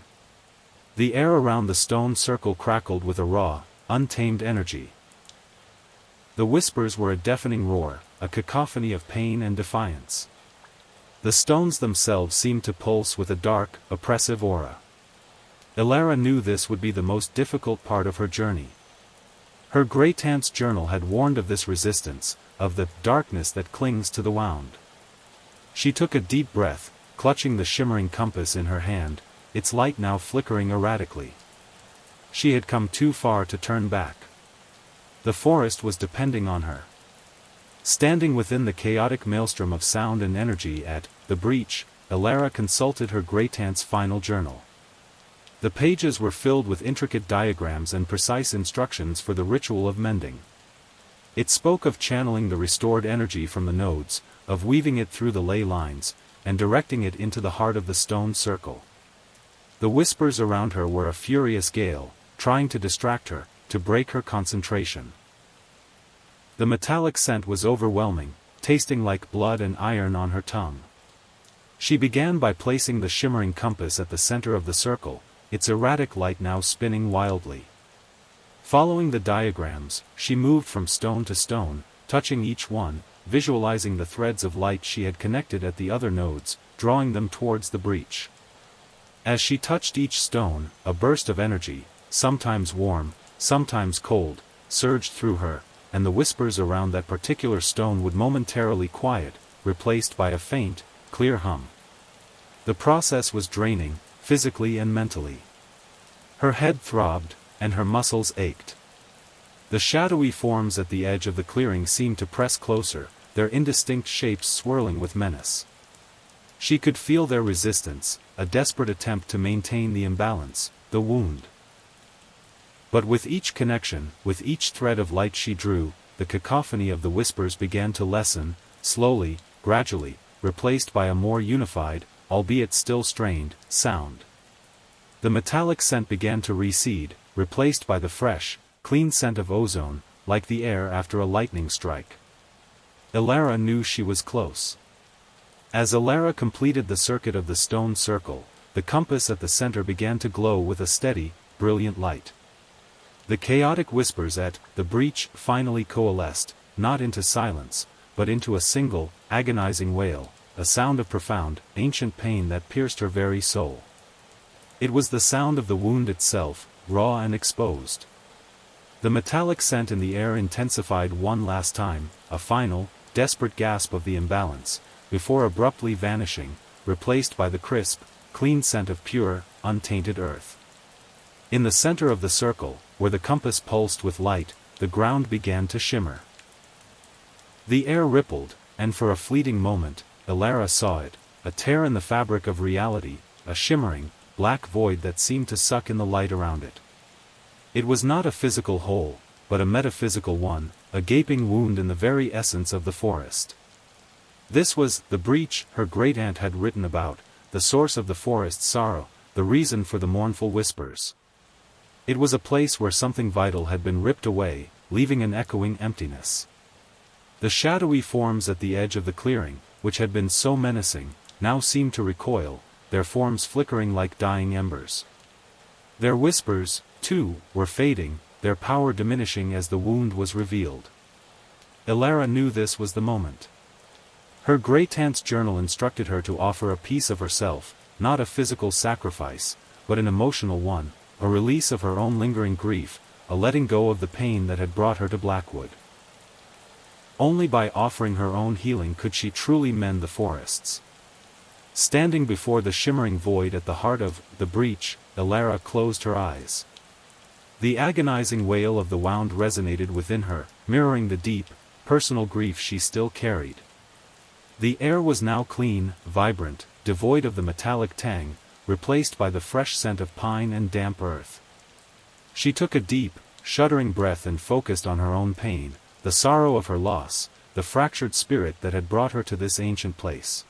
The air around the stone circle crackled with a raw, untamed energy. The whispers were a deafening roar, a cacophony of pain and defiance. The stones themselves seemed to pulse with a dark, oppressive aura. Elara knew this would be the most difficult part of her journey. Her great-aunt's journal had warned of this resistance, of the darkness that clings to the wound. She took a deep breath, clutching the shimmering compass in her hand, its light now flickering erratically. She had come too far to turn back. The forest was depending on her. Standing within the chaotic maelstrom of sound and energy at the breach, Elara consulted her great-aunt's final journal. The pages were filled with intricate diagrams and precise instructions for the ritual of mending. It spoke of channeling the restored energy from the nodes, of weaving it through the ley lines, and directing it into the heart of the stone circle. The whispers around her were a furious gale, trying to distract her, to break her concentration. The metallic scent was overwhelming, tasting like blood and iron on her tongue. She began by placing the shimmering compass at the center of the circle, its erratic light now spinning wildly. Following the diagrams, she moved from stone to stone, touching each one, visualizing the threads of light she had connected at the other nodes, drawing them towards the breach. As she touched each stone, a burst of energy, sometimes warm, sometimes cold, surged through her, and the whispers around that particular stone would momentarily quiet, replaced by a faint, clear hum. The process was draining, physically and mentally. Her head throbbed, and her muscles ached. The shadowy forms at the edge of the clearing seemed to press closer, their indistinct shapes swirling with menace. She could feel their resistance, a desperate attempt to maintain the imbalance, the wound. But with each connection, with each thread of light she drew, the cacophony of the whispers began to lessen, slowly, gradually, replaced by a more unified, albeit still strained, sound. The metallic scent began to recede, replaced by the fresh, clean scent of ozone, like the air after a lightning strike. Elara knew she was close. As Elara completed the circuit of the stone circle, the compass at the center began to glow with a steady, brilliant light. The chaotic whispers at the breach finally coalesced, not into silence, but into a single, agonizing wail, a sound of profound, ancient pain that pierced her very soul. It was the sound of the wound itself, raw and exposed. The metallic scent in the air intensified one last time, a final, desperate gasp of the imbalance, before abruptly vanishing, replaced by the crisp, clean scent of pure, untainted earth. In the center of the circle, where the compass pulsed with light, the ground began to shimmer. The air rippled, and for a fleeting moment, Elara saw it, a tear in the fabric of reality, a shimmering, black void that seemed to suck in the light around it. It was not a physical hole, but a metaphysical one, a gaping wound in the very essence of the forest. This was the breach her great-aunt had written about, the source of the forest's sorrow, the reason for the mournful whispers. It was a place where something vital had been ripped away, leaving an echoing emptiness. The shadowy forms at the edge of the clearing, which had been so menacing, now seemed to recoil, their forms flickering like dying embers. Their whispers, too, were fading, their power diminishing as the wound was revealed. Elara knew this was the moment. Her great-aunt's journal instructed her to offer a piece of herself, not a physical sacrifice, but an emotional one, a release of her own lingering grief, a letting go of the pain that had brought her to Blackwood. Only by offering her own healing could she truly mend the forests. Standing before the shimmering void at the heart of the breach, Elara closed her eyes. The agonizing wail of the wound resonated within her, mirroring the deep, personal grief she still carried. The air was now clean, vibrant, devoid of the metallic tang, replaced by the fresh scent of pine and damp earth. She took a deep, shuddering breath and focused on her own pain, the sorrow of her loss, the fractured spirit that had brought her to this ancient place.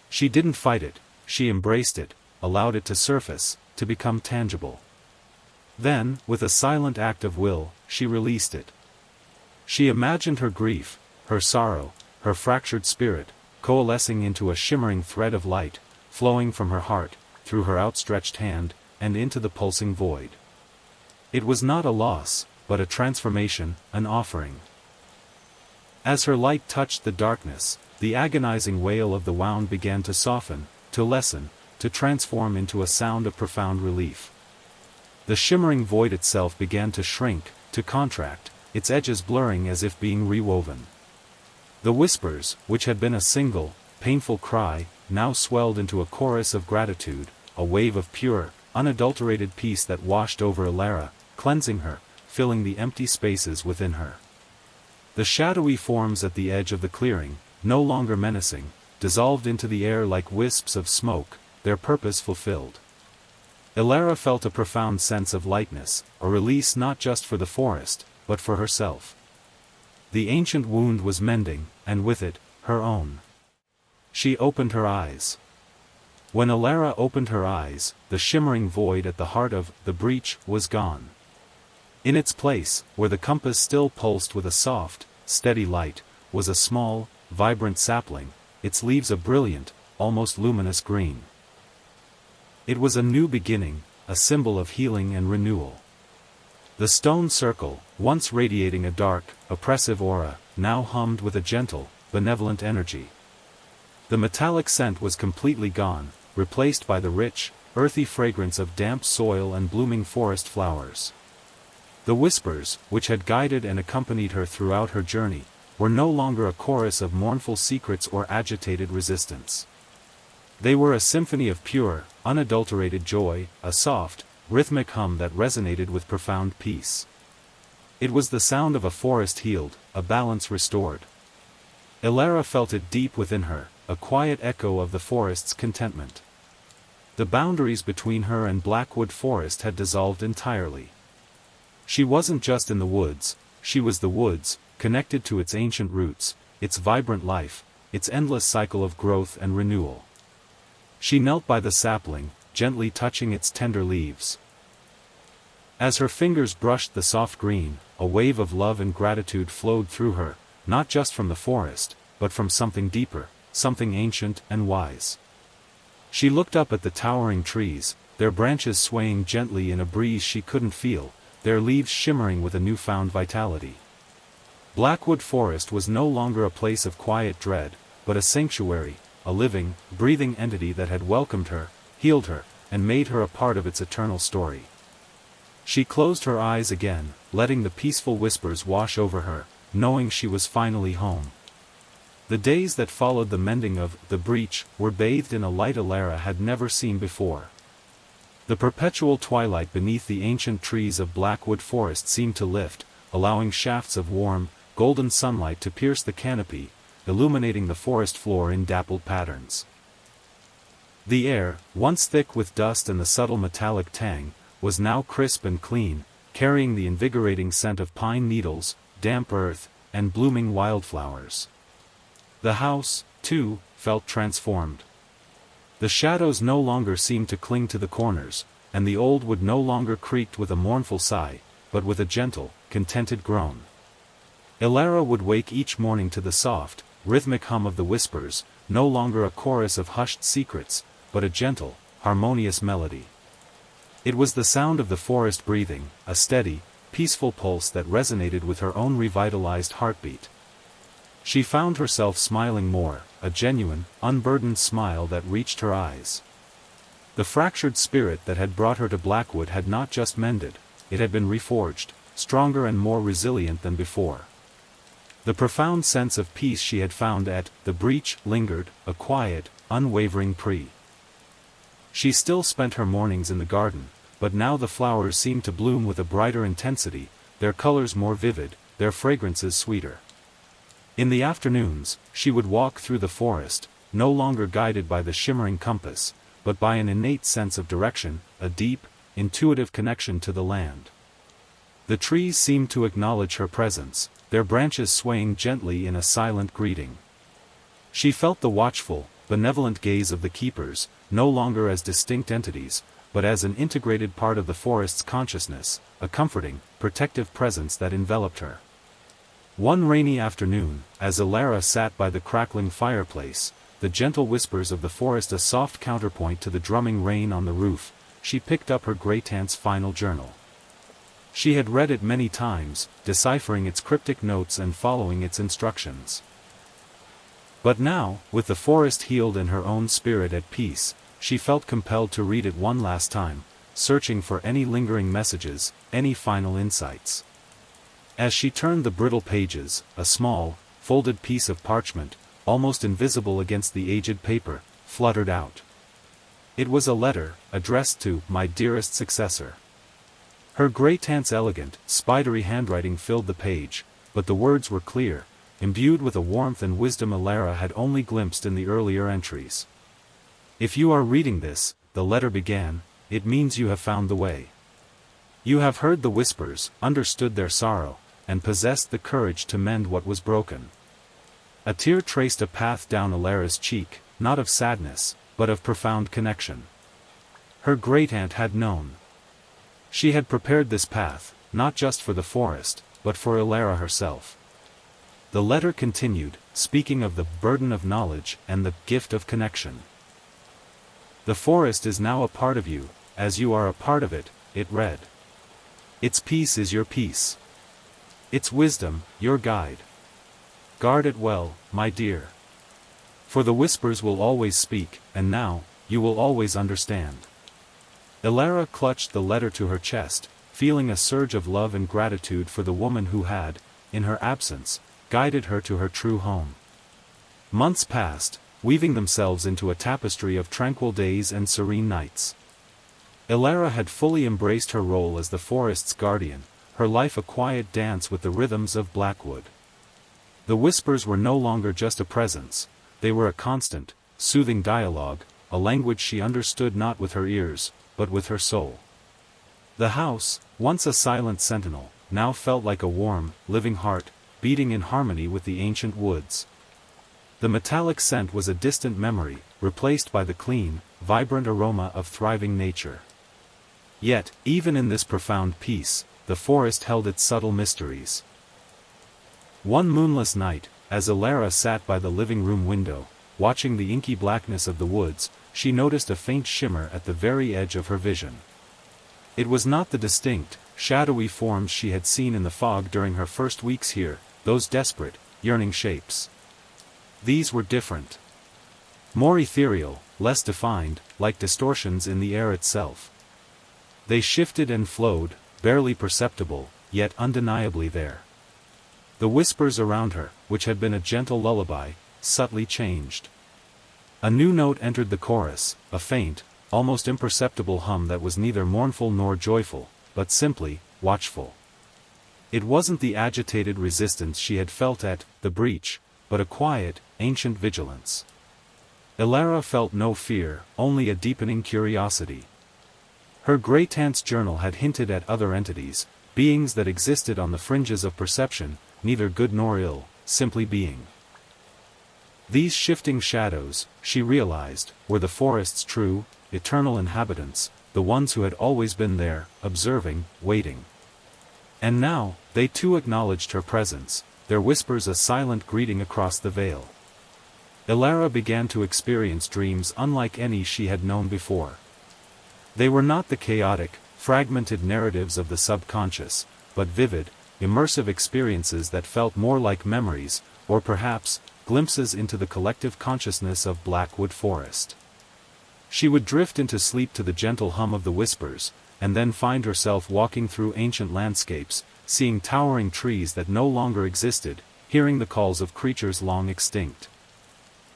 She didn't fight it, she embraced it, allowed it to surface, to become tangible. Then, with a silent act of will, she released it. She imagined her grief, her sorrow, her fractured spirit, coalescing into a shimmering thread of light, flowing from her heart, through her outstretched hand, and into the pulsing void. It was not a loss, but a transformation, an offering. As her light touched the darkness, the agonizing wail of the wound began to soften, to lessen, to transform into a sound of profound relief. The shimmering void itself began to shrink, to contract, its edges blurring as if being rewoven. The whispers, which had been a single, painful cry, now swelled into a chorus of gratitude, a wave of pure, unadulterated peace that washed over Elara, cleansing her, filling the empty spaces within her. The shadowy forms at the edge of the clearing, no longer menacing, dissolved into the air like wisps of smoke, their purpose fulfilled. Elara felt a profound sense of lightness, a release not just for the forest, but for herself. The ancient wound was mending, and with it, her own. She opened her eyes. When Elara opened her eyes, the shimmering void at the heart of the breach was gone. In its place, where the compass still pulsed with a soft, steady light, was a small, vibrant sapling, its leaves a brilliant, almost luminous green. It was a new beginning, a symbol of healing and renewal. The stone circle, once radiating a dark, oppressive aura, now hummed with a gentle, benevolent energy. The metallic scent was completely gone, replaced by the rich, earthy fragrance of damp soil and blooming forest flowers. The whispers, which had guided and accompanied her throughout her journey, were no longer a chorus of mournful secrets or agitated resistance. They were a symphony of pure, unadulterated joy, a soft, rhythmic hum that resonated with profound peace. It was the sound of a forest healed, a balance restored. Elara felt it deep within her, a quiet echo of the forest's contentment. The boundaries between her and Blackwood Forest had dissolved entirely. She wasn't just in the woods, she was the woods, connected to its ancient roots, its vibrant life, its endless cycle of growth and renewal. She knelt by the sapling, gently touching its tender leaves. As her fingers brushed the soft green, a wave of love and gratitude flowed through her, not just from the forest, but from something deeper, something ancient and wise. She looked up at the towering trees, their branches swaying gently in a breeze she couldn't feel, their leaves shimmering with a newfound vitality. Blackwood Forest was no longer a place of quiet dread, but a sanctuary, a living, breathing entity that had welcomed her, healed her, and made her a part of its eternal story. She closed her eyes again, letting the peaceful whispers wash over her, knowing she was finally home. The days that followed the mending of the breach were bathed in a light Elara had never seen before. The perpetual twilight beneath the ancient trees of Blackwood Forest seemed to lift, allowing shafts of warm, golden sunlight to pierce the canopy, illuminating the forest floor in dappled patterns. The air, once thick with dust and the subtle metallic tang, was now crisp and clean, carrying the invigorating scent of pine needles, damp earth, and blooming wildflowers. The house, too, felt transformed. The shadows no longer seemed to cling to the corners, and the old wood no longer creaked with a mournful sigh, but with a gentle, contented groan. Elara would wake each morning to the soft, rhythmic hum of the whispers, no longer a chorus of hushed secrets, but a gentle, harmonious melody. It was the sound of the forest breathing, a steady, peaceful pulse that resonated with her own revitalized heartbeat. She found herself smiling more, a genuine, unburdened smile that reached her eyes. The fractured spirit that had brought her to Blackwood had not just mended, it had been reforged, stronger and more resilient than before. The profound sense of peace she had found at the breach lingered, a quiet, unwavering plea. She still spent her mornings in the garden, but now the flowers seemed to bloom with a brighter intensity, their colors more vivid, their fragrances sweeter. In the afternoons, she would walk through the forest, no longer guided by the shimmering compass, but by an innate sense of direction, a deep, intuitive connection to the land. The trees seemed to acknowledge her presence, their branches swaying gently in a silent greeting. She felt the watchful, benevolent gaze of the keepers, no longer as distinct entities, but as an integrated part of the forest's consciousness, a comforting, protective presence that enveloped her. One rainy afternoon, as Elara sat by the crackling fireplace, the gentle whispers of the forest a soft counterpoint to the drumming rain on the roof, she picked up her great-aunt's final journal. She had read it many times, deciphering its cryptic notes and following its instructions. But now, with the forest healed and her own spirit at peace, she felt compelled to read it one last time, searching for any lingering messages, any final insights. As she turned the brittle pages, a small, folded piece of parchment, almost invisible against the aged paper, fluttered out. It was a letter, addressed to "My dearest successor." Her great-aunt's elegant, spidery handwriting filled the page, but the words were clear, imbued with a warmth and wisdom Elara had only glimpsed in the earlier entries. "If you are reading this," the letter began, "it means you have found the way. You have heard the whispers, understood their sorrow, and possessed the courage to mend what was broken." A tear traced a path down Elara's cheek, not of sadness, but of profound connection. Her great-aunt had known. She had prepared this path, not just for the forest, but for Elara herself. The letter continued, speaking of the burden of knowledge and the gift of connection. The forest is now a part of you, as you are a part of it, it read. Its peace is your peace. Its wisdom, your guide. Guard it well, my dear. For the whispers will always speak, and now, you will always understand. Elara clutched the letter to her chest, feeling a surge of love and gratitude for the woman who had, in her absence, guided her to her true home. Months passed, weaving themselves into a tapestry of tranquil days and serene nights. Elara had fully embraced her role as the forest's guardian, her life a quiet dance with the rhythms of Blackwood. The whispers were no longer just a presence, they were a constant, soothing dialogue, a language she understood not with her ears, but with her soul. The house, once a silent sentinel, now felt like a warm, living heart, beating in harmony with the ancient woods. The metallic scent was a distant memory, replaced by the clean, vibrant aroma of thriving nature. Yet, even in this profound peace, the forest held its subtle mysteries. One moonless night, as Elara sat by the living room window, watching the inky blackness of the woods, she noticed a faint shimmer at the very edge of her vision. It was not the distinct, shadowy forms she had seen in the fog during her first weeks here, those desperate, yearning shapes. These were different. More ethereal, less defined, like distortions in the air itself. They shifted and flowed, barely perceptible, yet undeniably there. The whispers around her, which had been a gentle lullaby, subtly changed. A new note entered the chorus, a faint, almost imperceptible hum that was neither mournful nor joyful, but simply, watchful. It wasn't the agitated resistance she had felt at the breach, but a quiet, ancient vigilance. Elara felt no fear, only a deepening curiosity. Her great-aunt's journal had hinted at other entities, beings that existed on the fringes of perception, neither good nor ill, simply being. These shifting shadows, she realized, were the forest's true, eternal inhabitants, the ones who had always been there, observing, waiting. And now, they too acknowledged her presence, their whispers a silent greeting across the veil. Elara began to experience dreams unlike any she had known before. They were not the chaotic, fragmented narratives of the subconscious, but vivid, immersive experiences that felt more like memories, or perhaps, glimpses into the collective consciousness of Blackwood Forest. She would drift into sleep to the gentle hum of the whispers, and then find herself walking through ancient landscapes, seeing towering trees that no longer existed, hearing the calls of creatures long extinct.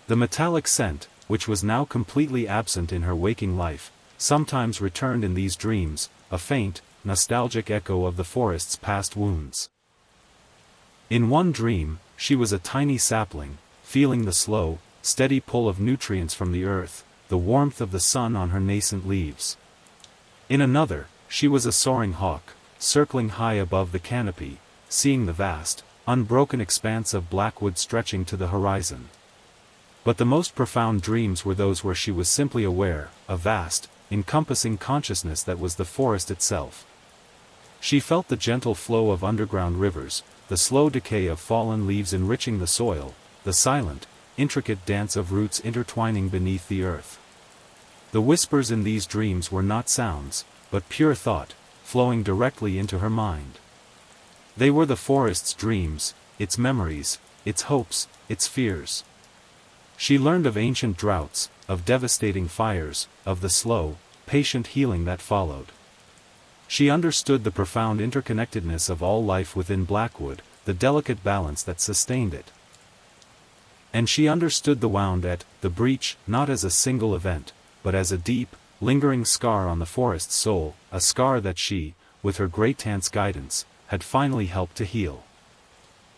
The metallic scent, which was now completely absent in her waking life, sometimes returned in these dreams, a faint, nostalgic echo of the forest's past wounds. In one dream, she was a tiny sapling, feeling the slow, steady pull of nutrients from the earth, the warmth of the sun on her nascent leaves. In another, she was a soaring hawk, circling high above the canopy, seeing the vast, unbroken expanse of Blackwood stretching to the horizon. But the most profound dreams were those where she was simply aware, a vast, encompassing consciousness that was the forest itself. She felt the gentle flow of underground rivers, the slow decay of fallen leaves enriching the soil, the silent, intricate dance of roots intertwining beneath the earth. The whispers in these dreams were not sounds, but pure thought, flowing directly into her mind. They were the forest's dreams, its memories, its hopes, its fears. She learned of ancient droughts, of devastating fires, of the slow, patient healing that followed. She understood the profound interconnectedness of all life within Blackwood, the delicate balance that sustained it. And she understood the wound at the breach not as a single event, but as a deep, lingering scar on the forest's soul, a scar that she, with her great-aunt's guidance, had finally helped to heal.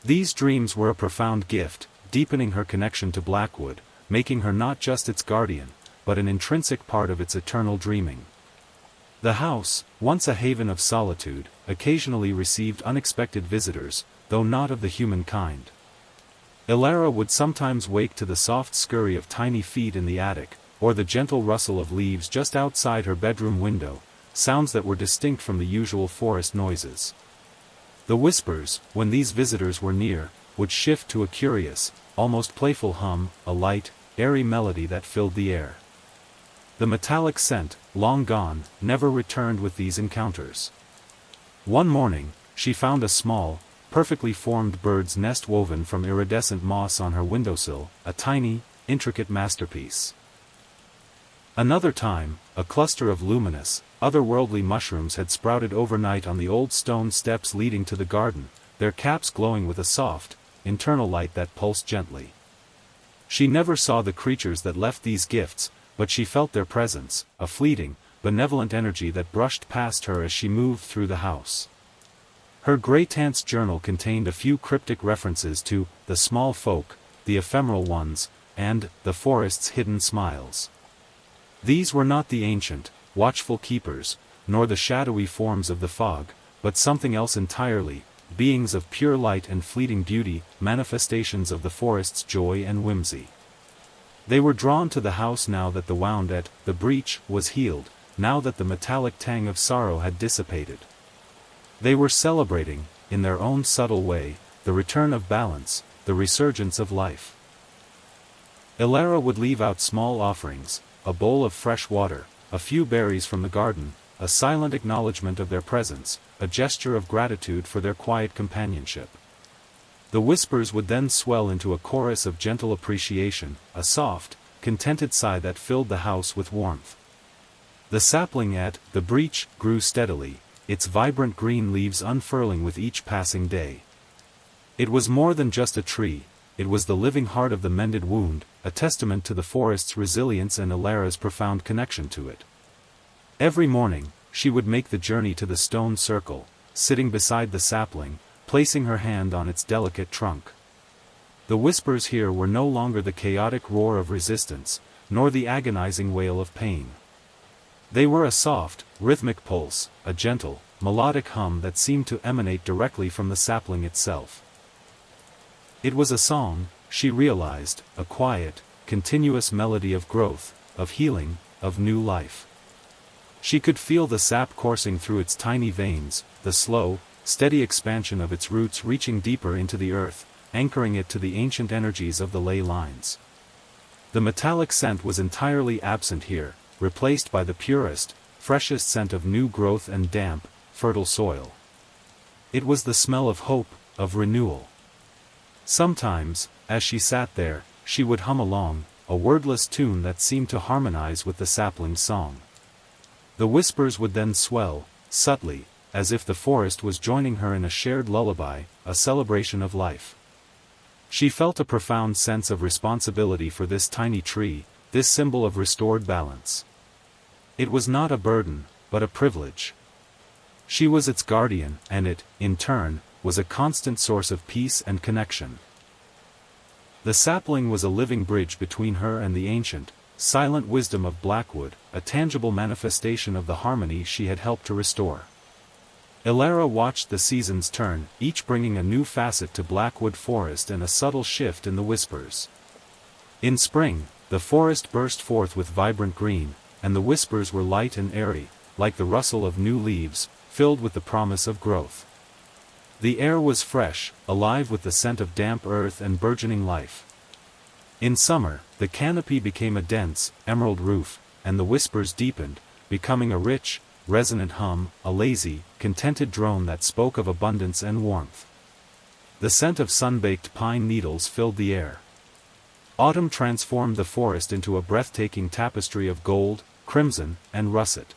These dreams were a profound gift, deepening her connection to Blackwood, making her not just its guardian, but an intrinsic part of its eternal dreaming. The house, once a haven of solitude, occasionally received unexpected visitors, though not of the human kind. Elara would sometimes wake to the soft scurry of tiny feet in the attic, or the gentle rustle of leaves just outside her bedroom window, sounds that were distinct from the usual forest noises. The whispers, when these visitors were near, would shift to a curious, almost playful hum, a light, airy melody that filled the air. The metallic scent, long gone, never returned with these encounters. One morning, she found a small, perfectly formed bird's nest woven from iridescent moss on her windowsill, a tiny, intricate masterpiece. Another time, a cluster of luminous, otherworldly mushrooms had sprouted overnight on the old stone steps leading to the garden, their caps glowing with a soft, internal light that pulsed gently. She never saw the creatures that left these gifts, but she felt their presence, a fleeting, benevolent energy that brushed past her as she moved through the house. Her Grey Tant's journal contained a few cryptic references to the small folk, the ephemeral ones, and the forest's hidden smiles. These were not the ancient, watchful keepers, nor the shadowy forms of the fog, but something else entirely, beings of pure light and fleeting beauty, manifestations of the forest's joy and whimsy. They were drawn to the house now that the wound at the breach was healed, now that the metallic tang of sorrow had dissipated. They were celebrating, in their own subtle way, the return of balance, the resurgence of life. Ilara would leave out small offerings, a bowl of fresh water, a few berries from the garden, a silent acknowledgement of their presence, a gesture of gratitude for their quiet companionship. The whispers would then swell into a chorus of gentle appreciation, a soft, contented sigh that filled the house with warmth. The sapling at the breach grew steadily, its vibrant green leaves unfurling with each passing day. It was more than just a tree, it was the living heart of the mended wound, a testament to the forest's resilience and Ilara's profound connection to it. Every morning, she would make the journey to the stone circle, sitting beside the sapling, placing her hand on its delicate trunk. The whispers here were no longer the chaotic roar of resistance, nor the agonizing wail of pain. They were a soft, rhythmic pulse, a gentle, melodic hum that seemed to emanate directly from the sapling itself. It was a song, she realized, a quiet, continuous melody of growth, of healing, of new life. She could feel the sap coursing through its tiny veins, the slow, steady expansion of its roots reaching deeper into the earth, anchoring it to the ancient energies of the ley lines. The metallic scent was entirely absent here, replaced by the purest, freshest scent of new growth and damp, fertile soil. It was the smell of hope, of renewal. Sometimes, as she sat there, she would hum along, a wordless tune that seemed to harmonize with the sapling's song. The whispers would then swell, subtly, as if the forest was joining her in a shared lullaby, a celebration of life. She felt a profound sense of responsibility for this tiny tree, this symbol of restored balance. It was not a burden, but a privilege. She was its guardian, and it, in turn, was a constant source of peace and connection. The sapling was a living bridge between her and the ancient, silent wisdom of Blackwood, a tangible manifestation of the harmony she had helped to restore. Ilara watched the seasons turn, each bringing a new facet to Blackwood Forest and a subtle shift in the whispers. In spring, the forest burst forth with vibrant green, and the whispers were light and airy, like the rustle of new leaves, filled with the promise of growth. The air was fresh, alive with the scent of damp earth and burgeoning life. In summer, the canopy became a dense, emerald roof, and the whispers deepened, becoming a rich, resonant hum, a lazy, contented drone that spoke of abundance and warmth. The scent of sun-baked pine needles filled the air. Autumn transformed the forest into a breathtaking tapestry of gold, crimson, and russet.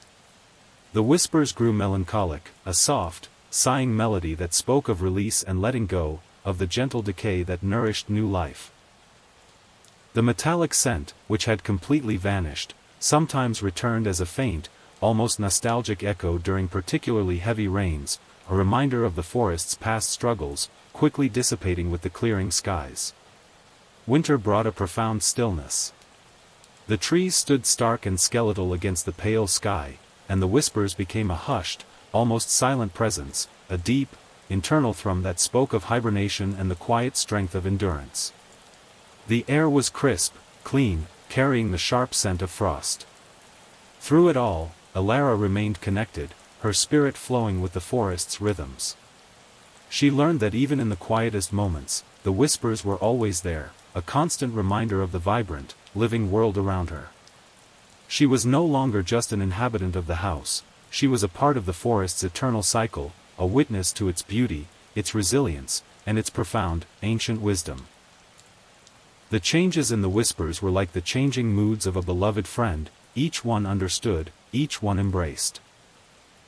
The whispers grew melancholic, a soft, sighing melody that spoke of release and letting go, of the gentle decay that nourished new life. The metallic scent, which had completely vanished, sometimes returned as a faint, almost nostalgic echo during particularly heavy rains, a reminder of the forest's past struggles, quickly dissipating with the clearing skies. Winter brought a profound stillness. The trees stood stark and skeletal against the pale sky, and the whispers became a hushed, almost silent presence, a deep, internal thrum that spoke of hibernation and the quiet strength of endurance. The air was crisp, clean, carrying the sharp scent of frost. Through it all, Ilara remained connected, her spirit flowing with the forest's rhythms. She learned that even in the quietest moments, the whispers were always there, a constant reminder of the vibrant, living world around her. She was no longer just an inhabitant of the house, she was a part of the forest's eternal cycle, a witness to its beauty, its resilience, and its profound, ancient wisdom. The changes in the whispers were like the changing moods of a beloved friend, each one understood, each one embraced.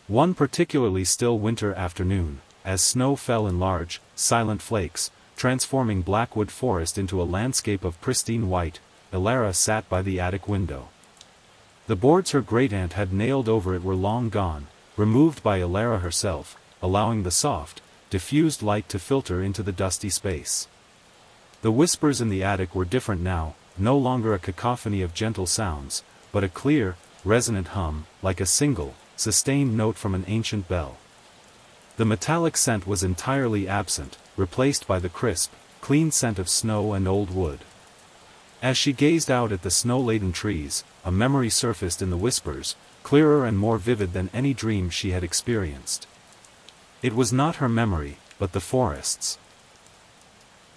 One particularly still winter afternoon, as snow fell in large, silent flakes, transforming Blackwood Forest into a landscape of pristine white, Elara sat by the attic window. The boards her great-aunt had nailed over it were long gone, removed by Elara herself, allowing the soft, diffused light to filter into the dusty space. The whispers in the attic were different now, no longer a cacophony of gentle sounds, but a clear, resonant hum, like a single, sustained note from an ancient bell. The metallic scent was entirely absent, replaced by the crisp, clean scent of snow and old wood. As she gazed out at the snow-laden trees, a memory surfaced in the whispers, clearer and more vivid than any dream she had experienced. It was not her memory, but the forest's.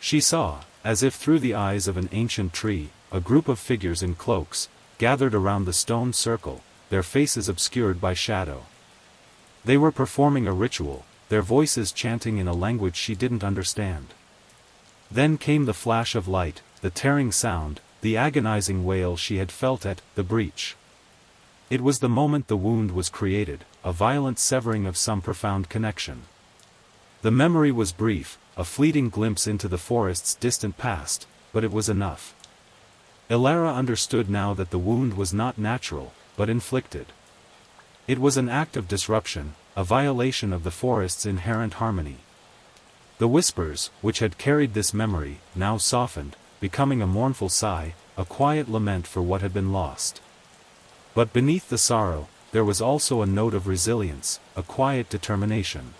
She saw, as if through the eyes of an ancient tree, a group of figures in cloaks, gathered around the stone circle, their faces obscured by shadow. They were performing a ritual, their voices chanting in a language she didn't understand. Then came the flash of light, the tearing sound, the agonizing wail she had felt at the breach. It was the moment the wound was created, a violent severing of some profound connection. The memory was brief, a fleeting glimpse into the forest's distant past, but it was enough. Elara understood now that the wound was not natural, but inflicted. It was an act of disruption, a violation of the forest's inherent harmony. The whispers, which had carried this memory, now softened, becoming a mournful sigh, a quiet lament for what had been lost. But beneath the sorrow, there was also a note of resilience, a quiet determination.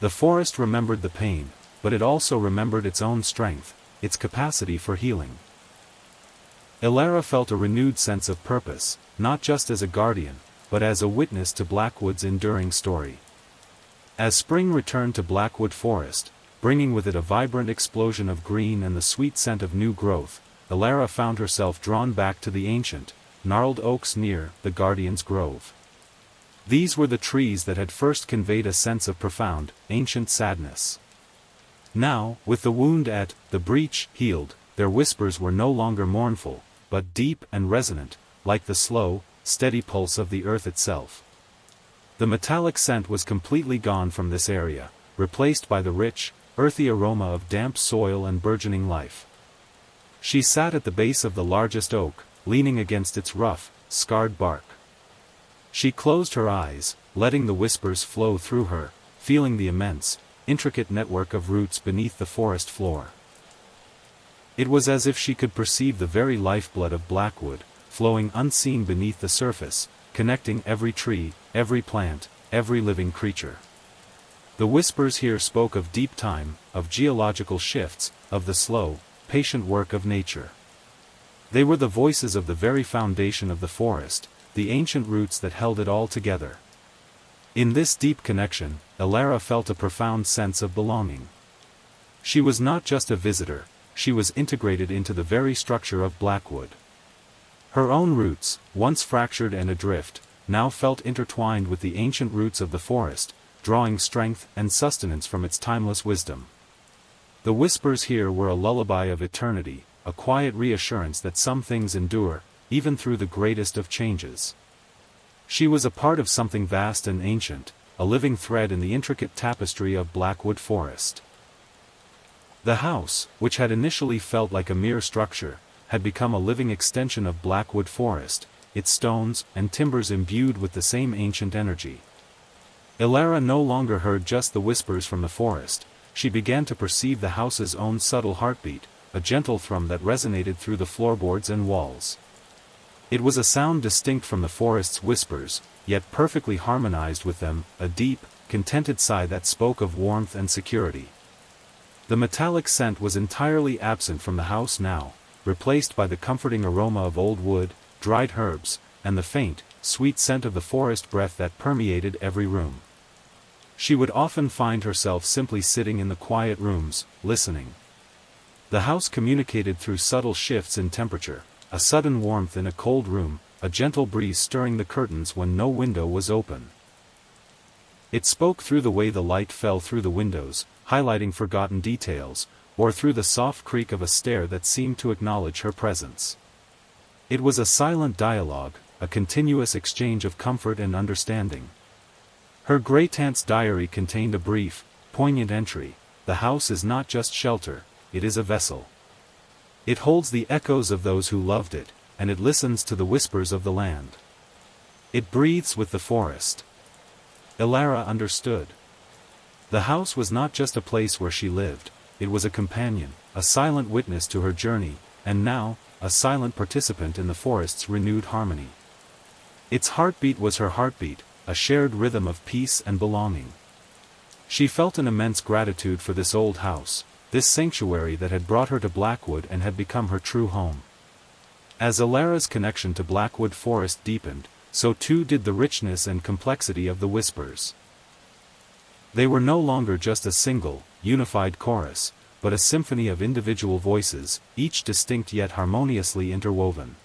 The forest remembered the pain, but it also remembered its own strength, its capacity for healing. Elara felt a renewed sense of purpose, not just as a guardian, but as a witness to Blackwood's enduring story. As spring returned to Blackwood Forest, bringing with it a vibrant explosion of green and the sweet scent of new growth, Elara found herself drawn back to the ancient, gnarled oaks near the Guardian's Grove. These were the trees that had first conveyed a sense of profound, ancient sadness. Now, with the wound at the breach healed, their whispers were no longer mournful, but deep and resonant, like the slow, steady pulse of the earth itself. The metallic scent was completely gone from this area, replaced by the rich, earthy aroma of damp soil and burgeoning life. She sat at the base of the largest oak, leaning against its rough, scarred bark. She closed her eyes, letting the whispers flow through her, feeling the immense, intricate network of roots beneath the forest floor. It was as if she could perceive the very lifeblood of Blackwood, flowing unseen beneath the surface, connecting every tree, every plant, every living creature. The whispers here spoke of deep time, of geological shifts, of the slow, patient work of nature. They were the voices of the very foundation of the forest, the ancient roots that held it all together. In this deep connection, Elara felt a profound sense of belonging. She was not just a visitor, she was integrated into the very structure of Blackwood. Her own roots, once fractured and adrift, now felt intertwined with the ancient roots of the forest, drawing strength and sustenance from its timeless wisdom. The whispers here were a lullaby of eternity, a quiet reassurance that some things endure, even through the greatest of changes. She was a part of something vast and ancient, a living thread in the intricate tapestry of Blackwood Forest. The house, which had initially felt like a mere structure, had become a living extension of Blackwood Forest, its stones and timbers imbued with the same ancient energy. Elara no longer heard just the whispers from the forest, she began to perceive the house's own subtle heartbeat, a gentle thrum that resonated through the floorboards and walls. It was a sound distinct from the forest's whispers, yet perfectly harmonized with them, a deep, contented sigh that spoke of warmth and security. The metallic scent was entirely absent from the house now, replaced by the comforting aroma of old wood, dried herbs, and the faint, sweet scent of the forest breath that permeated every room. She would often find herself simply sitting in the quiet rooms, listening. The house communicated through subtle shifts in temperature, a sudden warmth in a cold room, a gentle breeze stirring the curtains when no window was open. It spoke through the way the light fell through the windows, highlighting forgotten details, or through the soft creak of a stair that seemed to acknowledge her presence. It was a silent dialogue, a continuous exchange of comfort and understanding. Her great-aunt's diary contained a brief, poignant entry: "The house is not just shelter, it is a vessel. It holds the echoes of those who loved it, and it listens to the whispers of the land. It breathes with the forest." Elara understood. The house was not just a place where she lived, it was a companion, a silent witness to her journey, and now, a silent participant in the forest's renewed harmony. Its heartbeat was her heartbeat, a shared rhythm of peace and belonging. She felt an immense gratitude for this old house, this sanctuary that had brought her to Blackwood and had become her true home. As Elara's connection to Blackwood Forest deepened, so too did the richness and complexity of the whispers. They were no longer just a single, unified chorus, but a symphony of individual voices, each distinct yet harmoniously interwoven.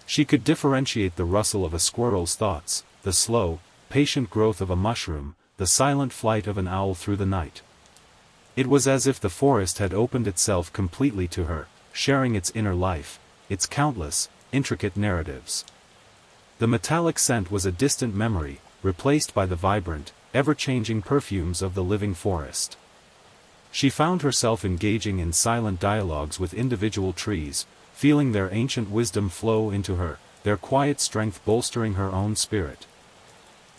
She could differentiate the rustle of a squirrel's thoughts, the slow, patient growth of a mushroom, the silent flight of an owl through the night. It was as if the forest had opened itself completely to her, sharing its inner life, its countless, intricate narratives. The metallic scent was a distant memory, replaced by the vibrant, ever-changing perfumes of the living forest. She found herself engaging in silent dialogues with individual trees, feeling their ancient wisdom flow into her, their quiet strength bolstering her own spirit.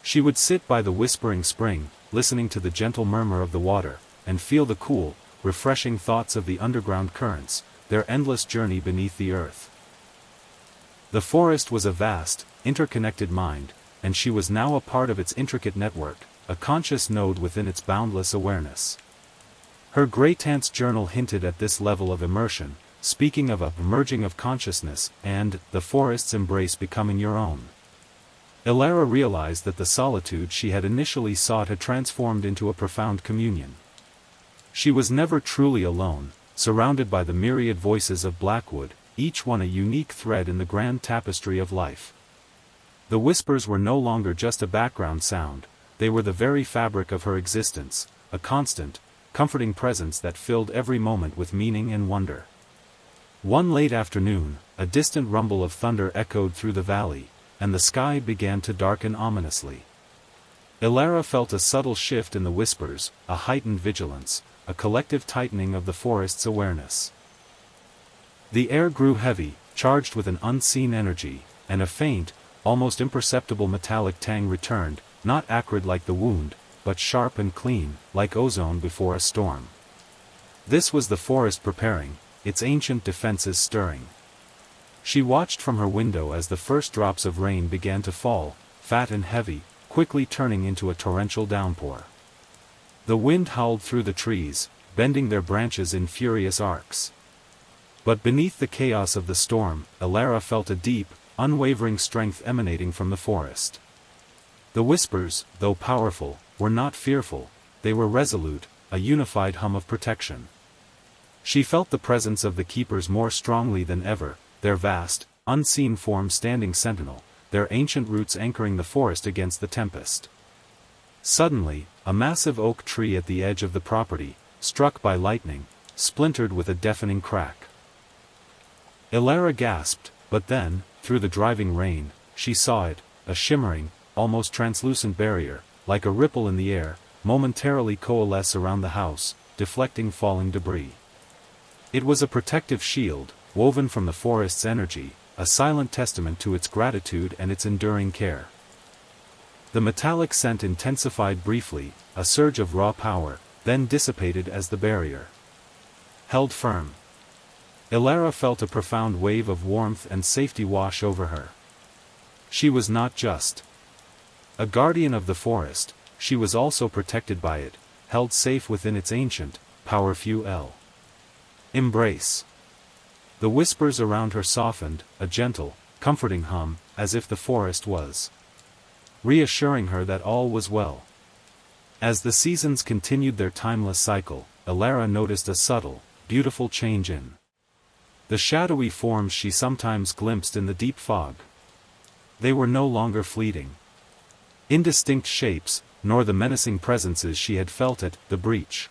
She would sit by the whispering spring, listening to the gentle murmur of the water, and feel the cool, refreshing thoughts of the underground currents, their endless journey beneath the earth. The forest was a vast, interconnected mind, and she was now a part of its intricate network, a conscious node within its boundless awareness. Her great-aunt's journal hinted at this level of immersion, speaking of a merging of consciousness and the forest's embrace becoming your own. Elara realized that the solitude she had initially sought had transformed into a profound communion. She was never truly alone, surrounded by the myriad voices of Blackwood, each one a unique thread in the grand tapestry of life. The whispers were no longer just a background sound, they were the very fabric of her existence, a constant, comforting presence that filled every moment with meaning and wonder. One late afternoon, a distant rumble of thunder echoed through the valley, and the sky began to darken ominously. Elara felt a subtle shift in the whispers, a heightened vigilance, a collective tightening of the forest's awareness. The air grew heavy, charged with an unseen energy, and a faint, almost imperceptible metallic tang returned, not acrid like the wound, but sharp and clean, like ozone before a storm. This was the forest preparing, its ancient defenses stirring. She watched from her window as the first drops of rain began to fall, fat and heavy, quickly turning into a torrential downpour. The wind howled through the trees, bending their branches in furious arcs. But beneath the chaos of the storm, Elara felt a deep, unwavering strength emanating from the forest. The whispers, though powerful, were not fearful, they were resolute, a unified hum of protection. She felt the presence of the keepers more strongly than ever, their vast, unseen forms standing sentinel, their ancient roots anchoring the forest against the tempest. Suddenly, a massive oak tree at the edge of the property, struck by lightning, splintered with a deafening crack. Elara gasped, but then, through the driving rain, she saw it, a shimmering, almost translucent barrier, like a ripple in the air, momentarily coalesce around the house, deflecting falling debris. It was a protective shield, woven from the forest's energy, a silent testament to its gratitude and its enduring care. The metallic scent intensified briefly, a surge of raw power, then dissipated as the barrier held firm. Elara felt a profound wave of warmth and safety wash over her. She was not just a guardian of the forest, she was also protected by it, held safe within its ancient, powerful embrace. The whispers around her softened, a gentle, comforting hum, as if the forest was reassuring her that all was well. As the seasons continued their timeless cycle, Elara noticed a subtle, beautiful change in the shadowy forms she sometimes glimpsed in the deep fog. They were no longer fleeting. Indistinct shapes, nor the menacing presences she had felt at the breach.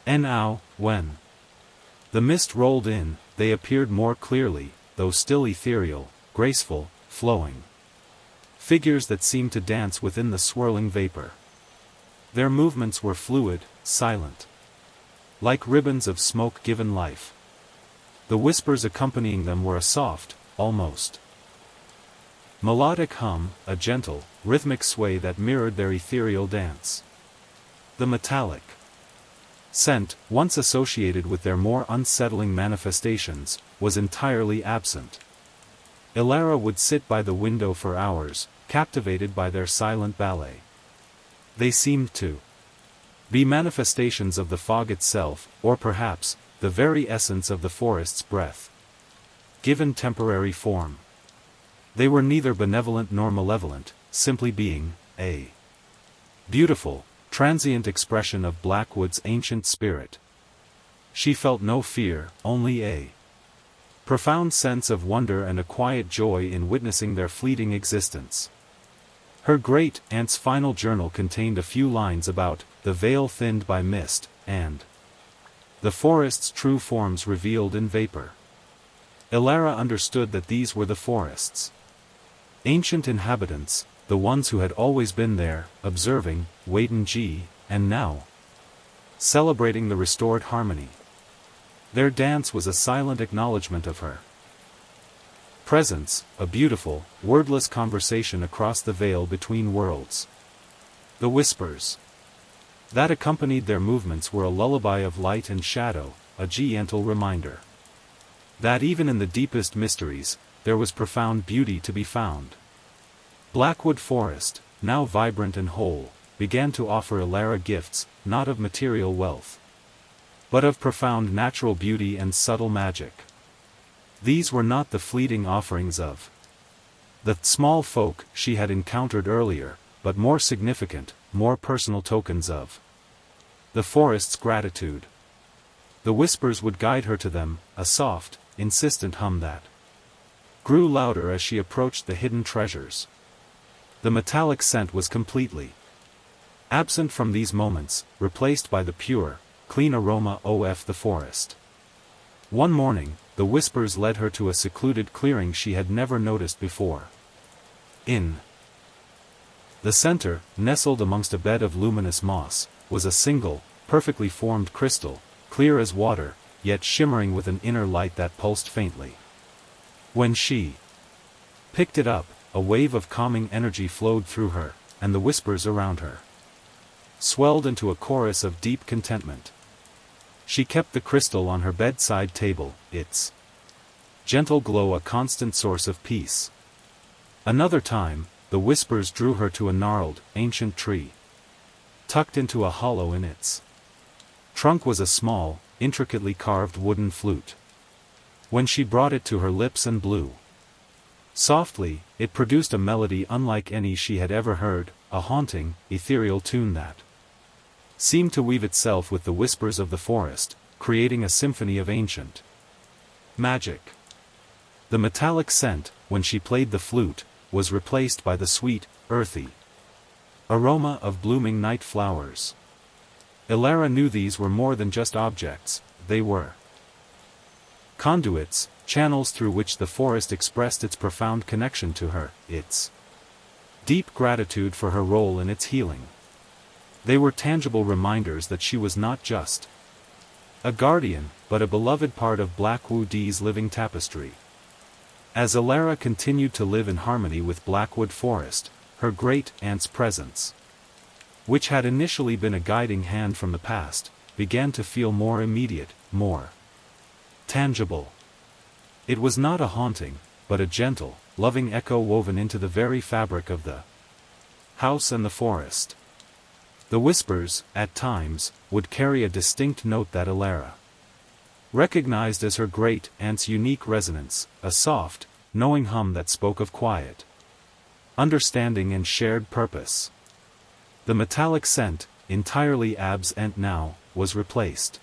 And now, when the mist rolled in, they appeared more clearly, though still ethereal, graceful, flowing. Figures that seemed to dance within the swirling vapor. Their movements were fluid, silent. Like ribbons of smoke given life. The whispers accompanying them were a soft, almost melodic hum, a gentle, rhythmic sway that mirrored their ethereal dance. The metallic scent, once associated with their more unsettling manifestations, was entirely absent. Elara would sit by the window for hours, captivated by their silent ballet. They seemed to be manifestations of the fog itself, or perhaps, the very essence of the forest's breath. Given temporary form. They were neither benevolent nor malevolent, simply being a beautiful, transient expression of Blackwood's ancient spirit. She felt no fear, only a profound sense of wonder and a quiet joy in witnessing their fleeting existence. Her great-aunt's final journal contained a few lines about the veil thinned by mist, and the forest's true forms revealed in vapor. Elara understood that these were the forest's ancient inhabitants, the ones who had always been there, observing, waiting and now celebrating the restored harmony. Their dance was a silent acknowledgement of her presence, a beautiful, wordless conversation across the veil between worlds. The whispers that accompanied their movements were a lullaby of light and shadow, a gentle reminder that even in the deepest mysteries, there was profound beauty to be found. Blackwood Forest, now vibrant and whole, began to offer Elara gifts, not of material wealth, but of profound natural beauty and subtle magic. These were not the fleeting offerings of the small folk she had encountered earlier, but more significant, more personal tokens of the forest's gratitude. The whispers would guide her to them, a soft, insistent hum that grew louder as she approached the hidden treasures. The metallic scent was completely absent from these moments, replaced by the pure, clean aroma of the forest. One morning, the whispers led her to a secluded clearing she had never noticed before. In the center, nestled amongst a bed of luminous moss, was a single, perfectly formed crystal, clear as water, yet shimmering with an inner light that pulsed faintly. When she picked it up, a wave of calming energy flowed through her, and the whispers around her swelled into a chorus of deep contentment. She kept the crystal on her bedside table, its gentle glow a constant source of peace. Another time, the whispers drew her to a gnarled, ancient tree. Tucked into a hollow in its trunk was a small, intricately carved wooden flute. When she brought it to her lips and blew softly, it produced a melody unlike any she had ever heard, a haunting, ethereal tune that seemed to weave itself with the whispers of the forest, creating a symphony of ancient magic. The metallic scent, when she played the flute, was replaced by the sweet, earthy aroma of blooming night flowers. Elara knew these were more than just objects, they were conduits, channels through which the forest expressed its profound connection to her, its deep gratitude for her role in its healing. They were tangible reminders that she was not just a guardian, but a beloved part of Blackwood's living tapestry. As Elara continued to live in harmony with Blackwood Forest, her great-aunt's presence, which had initially been a guiding hand from the past, began to feel more immediate, more tangible. It was not a haunting, but a gentle, loving echo woven into the very fabric of the house and the forest. The whispers, at times, would carry a distinct note that Elara recognized as her great-aunt's unique resonance, a soft, knowing hum that spoke of quiet understanding and shared purpose. The metallic scent, entirely absent now, was replaced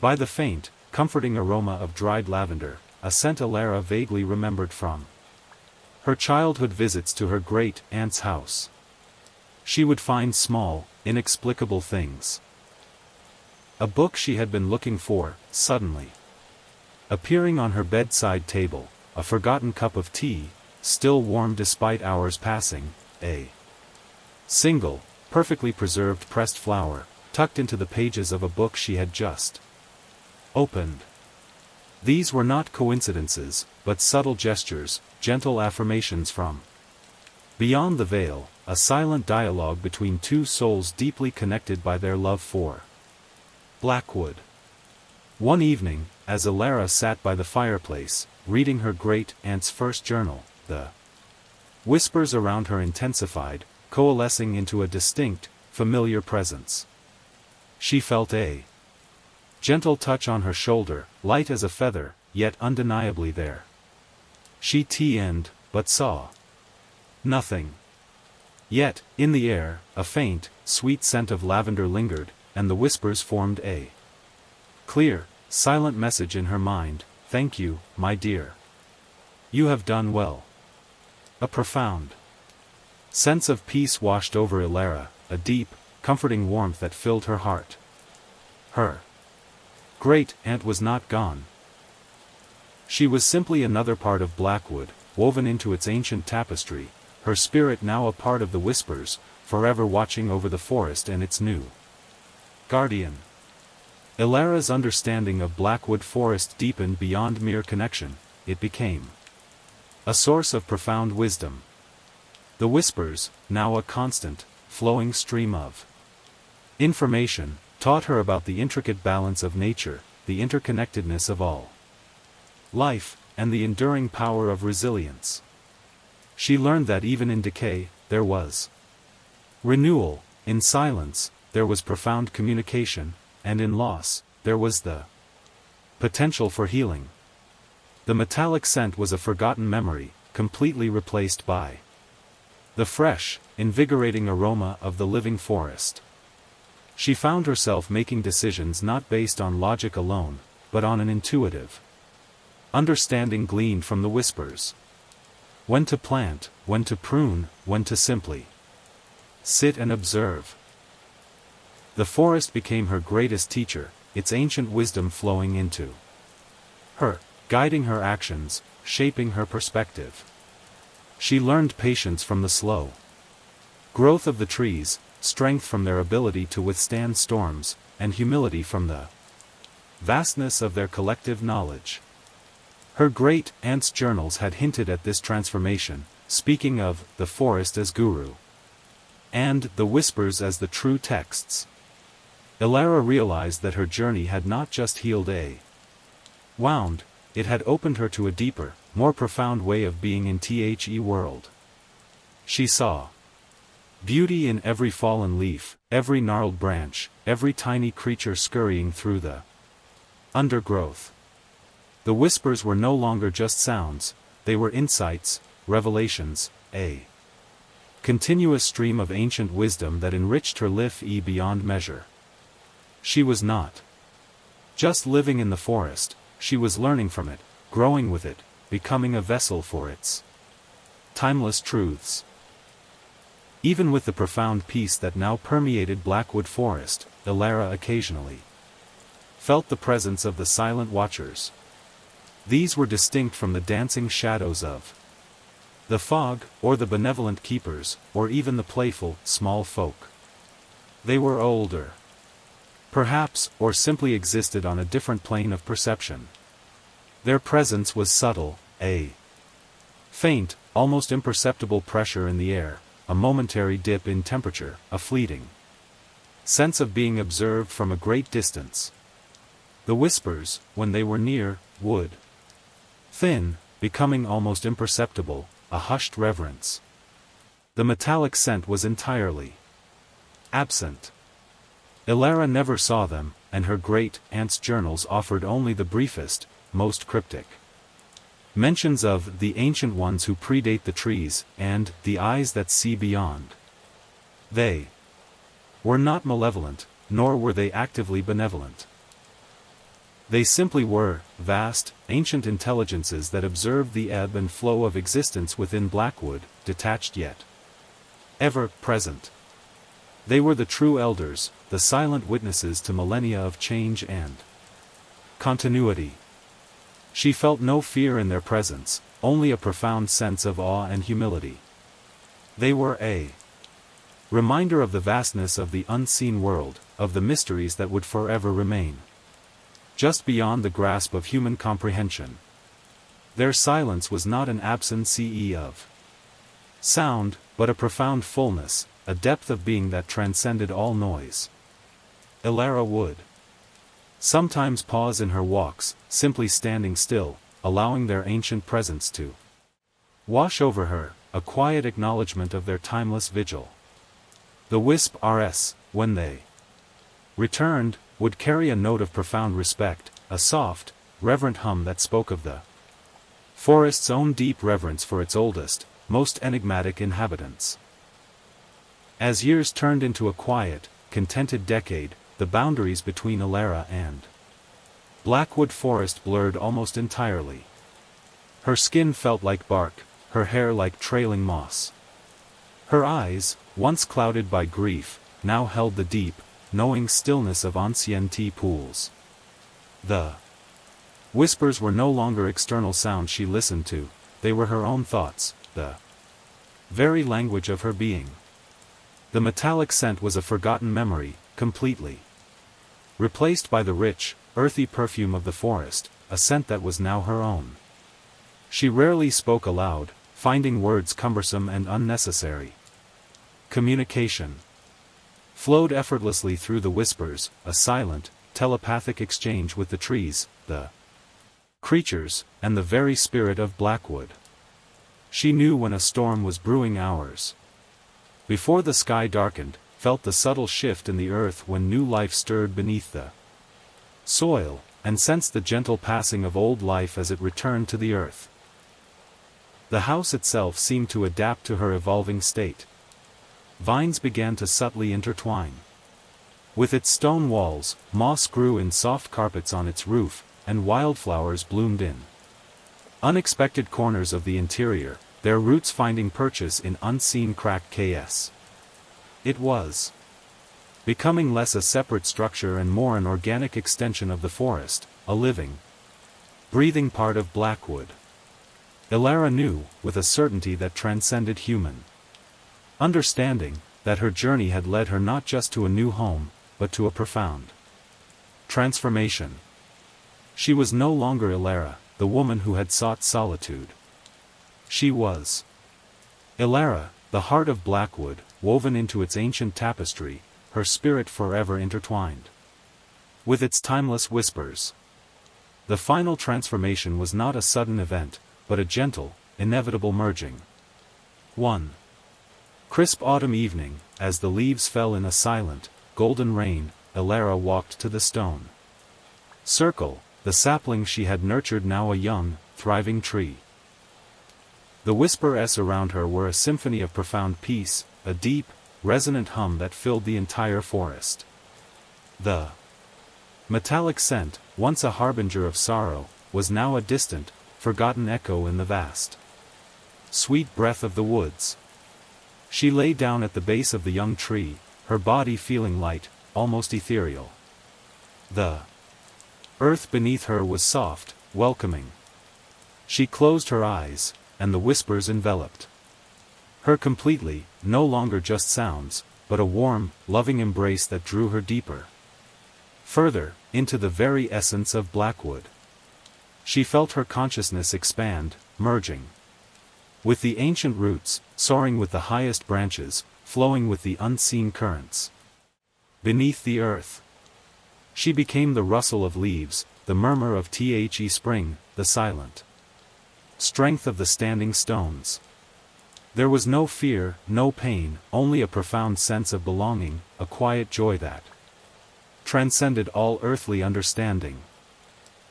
by the faint, comforting aroma of dried lavender, a scent Elara vaguely remembered from Her childhood visits to her great-aunt's house. She would find small, inexplicable things. A book she had been looking for, suddenly appearing on her bedside table, a forgotten cup of tea, still warm despite hours passing, a single, perfectly preserved pressed flower, tucked into the pages of a book she had just opened. These were not coincidences, but subtle gestures, gentle affirmations from beyond the veil, a silent dialogue between two souls deeply connected by their love for Blackwood. One evening, as Elara sat by the fireplace, reading her great-aunt's first journal, the whispers around her intensified, coalescing into a distinct, familiar presence. She felt a gentle touch on her shoulder, light as a feather, yet undeniably there. She turned, but saw nothing. Yet, in the air, a faint, sweet scent of lavender lingered, and the whispers formed a clear, silent message in her mind: "Thank you, my dear. You have done well." A profound sense of peace washed over Elara, a deep, comforting warmth that filled her heart. Her great-aunt was not gone. She was simply another part of Blackwood, woven into its ancient tapestry, her spirit now a part of the whispers, forever watching over the forest and its new guardian. Elara's understanding of Blackwood Forest deepened beyond mere connection; it became a source of profound wisdom. The whispers, now a constant, flowing stream of information, taught her about the intricate balance of nature, the interconnectedness of all life, and the enduring power of resilience. She learned that even in decay, there was renewal; in silence, there was profound communication; and in loss, there was the potential for healing. The metallic scent was a forgotten memory, completely replaced by the fresh, invigorating aroma of the living forest. She found herself making decisions not based on logic alone, but on an intuitive understanding gleaned from the whispers. When to plant, when to prune, when to simply sit and observe. The forest became her greatest teacher, its ancient wisdom flowing into her, guiding her actions, shaping her perspective. She learned patience from the slow growth of the trees, strength from their ability to withstand storms, and humility from the vastness of their collective knowledge. Her great-aunt's journals had hinted at this transformation, speaking of the forest as guru and the whispers as the true texts. Elara realized that her journey had not just healed a wound, it had opened her to a deeper, more profound way of being in the world. She saw beauty in every fallen leaf, every gnarled branch, every tiny creature scurrying through the undergrowth. The whispers were no longer just sounds, they were insights, revelations, a continuous stream of ancient wisdom that enriched her life beyond measure. She was not just living in the forest, she was learning from it, growing with it, becoming a vessel for its timeless truths. Even with the profound peace that now permeated Blackwood Forest, Elara occasionally felt the presence of the silent watchers. These were distinct from the dancing shadows of the fog, or the benevolent keepers, or even the playful, small folk. They were older, perhaps, or simply existed on a different plane of perception. Their presence was subtle, a faint, almost imperceptible pressure in the air, a momentary dip in temperature, a fleeting sense of being observed from a great distance. The whispers, when they were near, would thin, becoming almost imperceptible, a hushed reverence. The metallic scent was entirely absent. Elara never saw them, and her great-aunt's journals offered only the briefest, most cryptic mentions of the ancient ones who predate the trees, and the eyes that see beyond. They were not malevolent, nor were they actively benevolent. They simply were, vast, ancient intelligences that observed the ebb and flow of existence within Blackwood, detached yet ever present. They were the true elders, the silent witnesses to millennia of change and continuity. She felt no fear in their presence, only a profound sense of awe and humility. They were a reminder of the vastness of the unseen world, of the mysteries that would forever remain just beyond the grasp of human comprehension. Their silence was not an absence of sound, but a profound fullness, a depth of being that transcended all noise. Elara would sometimes pause in her walks, simply standing still, allowing their ancient presence to wash over her, a quiet acknowledgement of their timeless vigil. The whispers, when they returned, would carry a note of profound respect, a soft, reverent hum that spoke of the forest's own deep reverence for its oldest, most enigmatic inhabitants. As years turned into a quiet, contented decade, the boundaries between Elara and Blackwood Forest blurred almost entirely. Her skin felt like bark, her hair like trailing moss. Her eyes, once clouded by grief, now held the deep, knowing stillness of ancient pools. The whispers were no longer external sounds she listened to, they were her own thoughts, the very language of her being. The metallic scent was a forgotten memory, completely replaced by the rich, earthy perfume of the forest, a scent that was now her own. She rarely spoke aloud, finding words cumbersome and unnecessary. Communication flowed effortlessly through the whispers, a silent, telepathic exchange with the trees, the creatures, and the very spirit of Blackwood. She knew when a storm was brewing hours before the sky darkened, felt the subtle shift in the earth when new life stirred beneath the soil, and sensed the gentle passing of old life as it returned to the earth. The house itself seemed to adapt to her evolving state. Vines began to subtly intertwine with its stone walls, moss grew in soft carpets on its roof, and wildflowers bloomed in unexpected corners of the interior, their roots finding purchase in unseen cracked chaos. It was becoming less a separate structure and more an organic extension of the forest, a living, breathing part of Blackwood. Elara knew, with a certainty that transcended human understanding, that her journey had led her not just to a new home, but to a profound transformation. She was no longer Elara, the woman who had sought solitude. She was Elara, the heart of Blackwood, woven into its ancient tapestry, her spirit forever intertwined with its timeless whispers. The final transformation was not a sudden event, but a gentle, inevitable merging. 1. Crisp autumn evening, as the leaves fell in a silent, golden rain, Elara walked to the stone circle, the sapling she had nurtured now a young, thriving tree. The whispers around her were a symphony of profound peace, a deep, resonant hum that filled the entire forest. The metallic scent, once a harbinger of sorrow, was now a distant, forgotten echo in the vast, sweet breath of the woods. She lay down at the base of the young tree, her body feeling light, almost ethereal. The earth beneath her was soft, welcoming. She closed her eyes, and the whispers enveloped her completely, no longer just sounds, but a warm, loving embrace that drew her deeper, further, into the very essence of Blackwood. She felt her consciousness expand, merging with the ancient roots, soaring with the highest branches, flowing with the unseen currents beneath the earth. She became the rustle of leaves, the murmur of the spring, the silent strength of the standing stones. There was no fear, no pain, only a profound sense of belonging, a quiet joy that transcended all earthly understanding.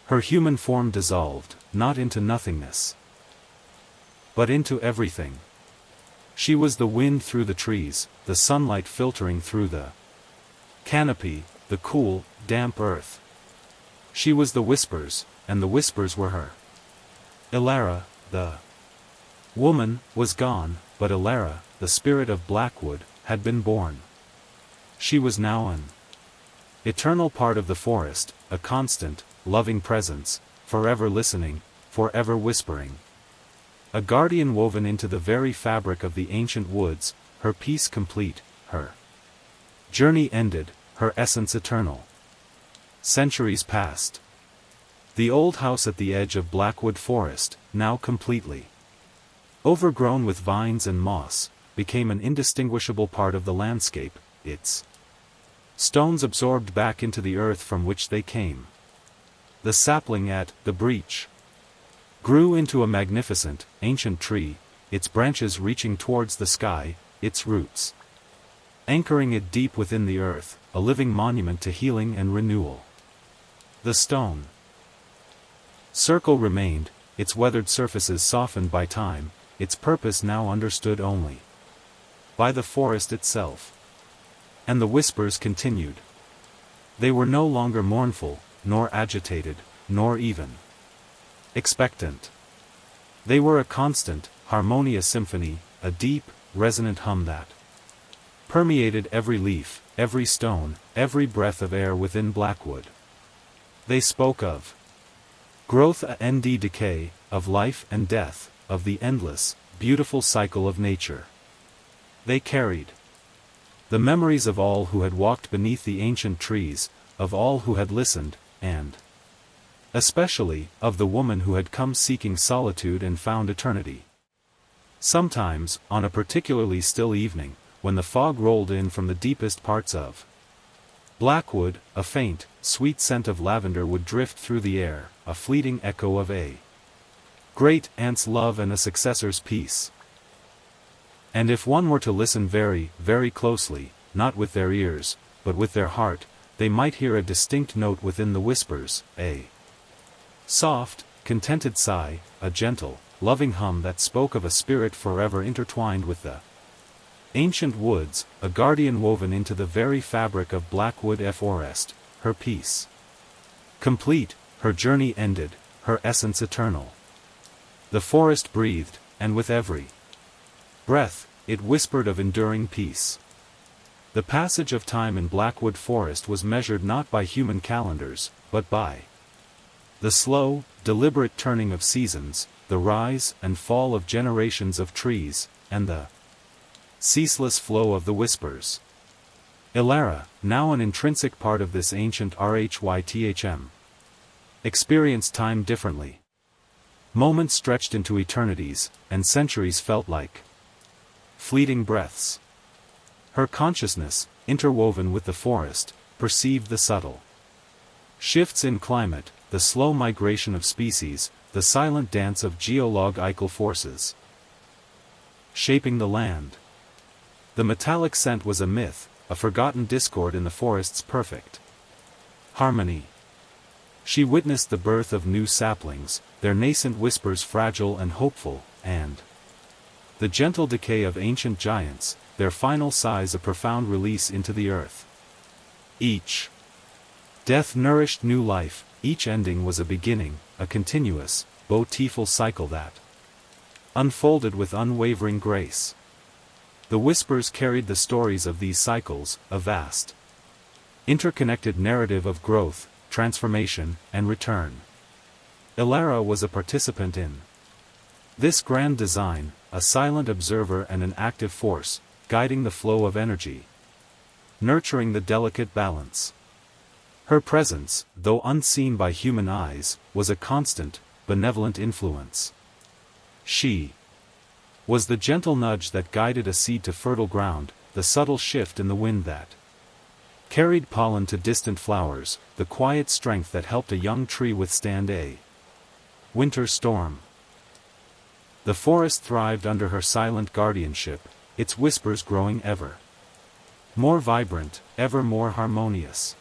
Her human form dissolved, not into nothingness, but into everything. She was the wind through the trees, the sunlight filtering through the canopy, the cool, damp earth. She was the whispers, and the whispers were her. Ilara, the woman, was gone, but Ilara, the spirit of Blackwood, had been born. She was now an eternal part of the forest, a constant, loving presence, forever listening, forever whispering. A guardian woven into the very fabric of the ancient woods, her peace complete, her journey ended, her essence eternal. Centuries passed. The old house at the edge of Blackwood Forest, now completely overgrown with vines and moss, became an indistinguishable part of the landscape, its stones absorbed back into the earth from which they came. The sapling at the breach grew into a magnificent, ancient tree, its branches reaching towards the sky, its roots anchoring it deep within the earth, a living monument to healing and renewal. The stone circle remained, its weathered surfaces softened by time, its purpose now understood only by the forest itself. And the whispers continued. They were no longer mournful, nor agitated, nor even expectant. They were a constant, harmonious symphony, a deep, resonant hum that permeated every leaf, every stone, every breath of air within Blackwood. They spoke of growth and decay, of life and death, of the endless, beautiful cycle of nature. They carried the memories of all who had walked beneath the ancient trees, of all who had listened, and especially, of the woman who had come seeking solitude and found eternity. Sometimes, on a particularly still evening, when the fog rolled in from the deepest parts of Blackwood, a faint, sweet scent of lavender would drift through the air, a fleeting echo of a great aunt's love and a successor's peace. And if one were to listen very, very closely, not with their ears, but with their heart, they might hear a distinct note within the whispers, a soft, contented sigh, a gentle, loving hum that spoke of a spirit forever intertwined with the ancient woods, a guardian woven into the very fabric of Blackwood Forest, her peace complete, her journey ended, her essence eternal. The forest breathed, and with every breath, it whispered of enduring peace. The passage of time in Blackwood Forest was measured not by human calendars, but by the slow, deliberate turning of seasons, the rise and fall of generations of trees, and the ceaseless flow of the whispers. Ilara, now an intrinsic part of this ancient rhythm, experienced time differently. Moments stretched into eternities, and centuries felt like fleeting breaths. Her consciousness, interwoven with the forest, perceived the subtle shifts in climate, the slow migration of species, the silent dance of geological forces shaping the land. The metallic scent was a myth, a forgotten discord in the forest's perfect harmony. She witnessed the birth of new saplings, their nascent whispers fragile and hopeful, and the gentle decay of ancient giants, their final sighs a profound release into the earth. Each death nourished new life, each ending was a beginning, a continuous, beautiful cycle that unfolded with unwavering grace. The whispers carried the stories of these cycles, a vast, interconnected narrative of growth, transformation, and return. Ilara was a participant in this grand design, a silent observer and an active force, guiding the flow of energy, nurturing the delicate balance. Her presence, though unseen by human eyes, was a constant, benevolent influence. She was the gentle nudge that guided a seed to fertile ground, the subtle shift in the wind that carried pollen to distant flowers, the quiet strength that helped a young tree withstand a winter storm. The forest thrived under her silent guardianship, its whispers growing ever more vibrant, ever more harmonious.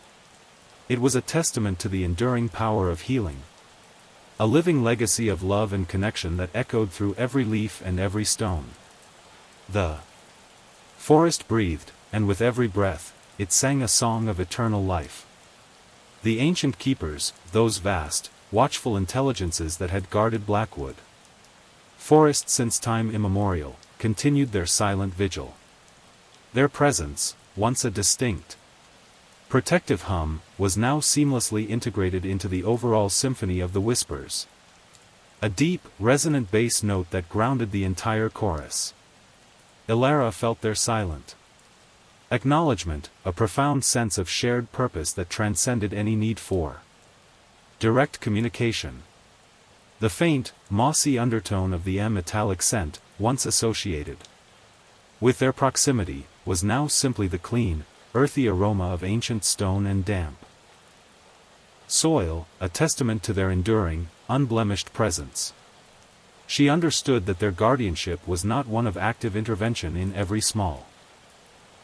It was a testament to the enduring power of healing, a living legacy of love and connection that echoed through every leaf and every stone. The forest breathed, and with every breath, it sang a song of eternal life. The ancient keepers, those vast, watchful intelligences that had guarded Blackwood Forest since time immemorial, continued their silent vigil. Their presence, once a distinct, protective hum, was now seamlessly integrated into the overall symphony of the whispers. A deep, resonant bass note that grounded the entire chorus. Ilara felt their silent acknowledgement, a profound sense of shared purpose that transcended any need for direct communication. The faint, mossy undertone of the metallic scent, once associated with their proximity, was now simply the clean, earthy aroma of ancient stone and damp soil, a testament to their enduring, unblemished presence. She understood that their guardianship was not one of active intervention in every small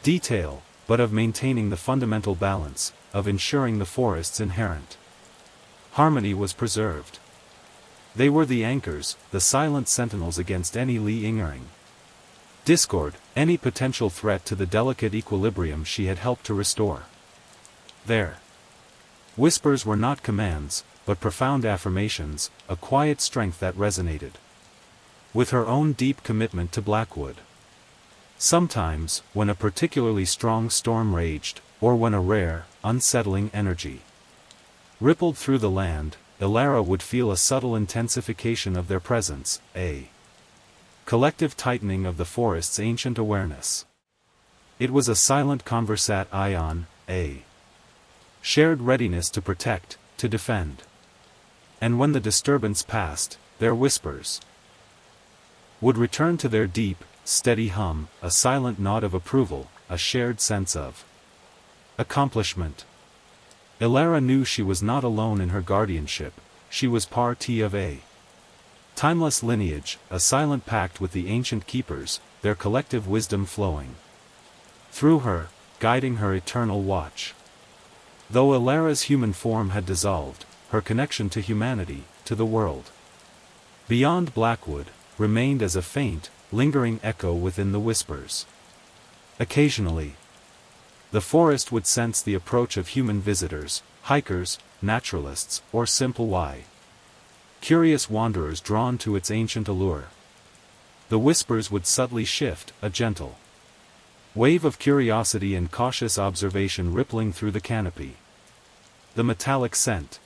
detail, but of maintaining the fundamental balance, of ensuring the forest's inherent harmony was preserved. They were the anchors, the silent sentinels against any lingering discord, any potential threat to the delicate equilibrium she had helped to restore. Their whispers were not commands, but profound affirmations, a quiet strength that resonated with her own deep commitment to Blackwood. Sometimes, when a particularly strong storm raged, or when a rare, unsettling energy rippled through the land, Ilara would feel a subtle intensification of their presence, a collective tightening of the forest's ancient awareness. It was a silent conversat ion, a shared readiness to protect, to defend. And when the disturbance passed, their whispers would return to their deep, steady hum, a silent nod of approval, a shared sense of accomplishment. Ilara knew she was not alone in her guardianship, she was part of a timeless lineage, a silent pact with the ancient keepers, their collective wisdom flowing through her, guiding her eternal watch. Though Ilara's human form had dissolved, her connection to humanity, to the world beyond Blackwood, remained as a faint, lingering echo within the whispers. Occasionally, the forest would sense the approach of human visitors, hikers, naturalists, or simple curious wanderers drawn to its ancient allure. The whispers would subtly shift, a gentle wave of curiosity and cautious observation rippling through the canopy. The metallic scent,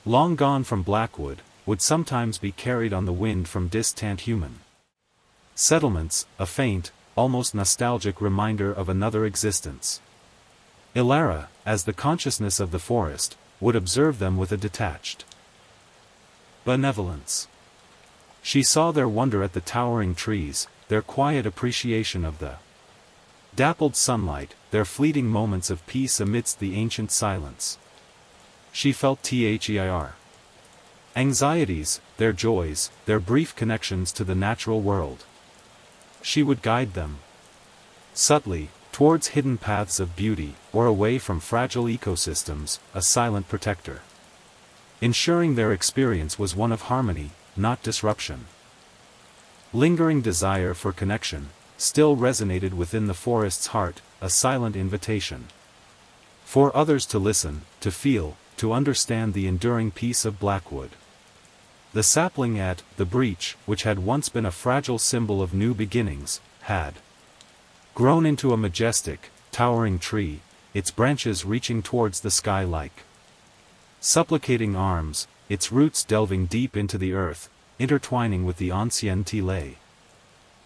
long gone from Blackwood, would sometimes be carried on the wind from distant human settlements, a faint, almost nostalgic reminder of another existence. Ilara, as the consciousness of the forest, would observe them with a detached benevolence. She saw their wonder at the towering trees, their quiet appreciation of the dappled sunlight, their fleeting moments of peace amidst the ancient silence. She felt their anxieties, their joys, their brief connections to the natural world. She would guide them subtly, towards hidden paths of beauty, or away from fragile ecosystems, a silent protector, ensuring their experience was one of harmony, not disruption. Lingering desire for connection still resonated within the forest's heart, a silent invitation for others to listen, to feel, to understand the enduring peace of Blackwood. The sapling at the breach, which had once been a fragile symbol of new beginnings, had grown into a majestic, towering tree, its branches reaching towards the sky like supplicating arms, its roots delving deep into the earth, intertwining with the ancient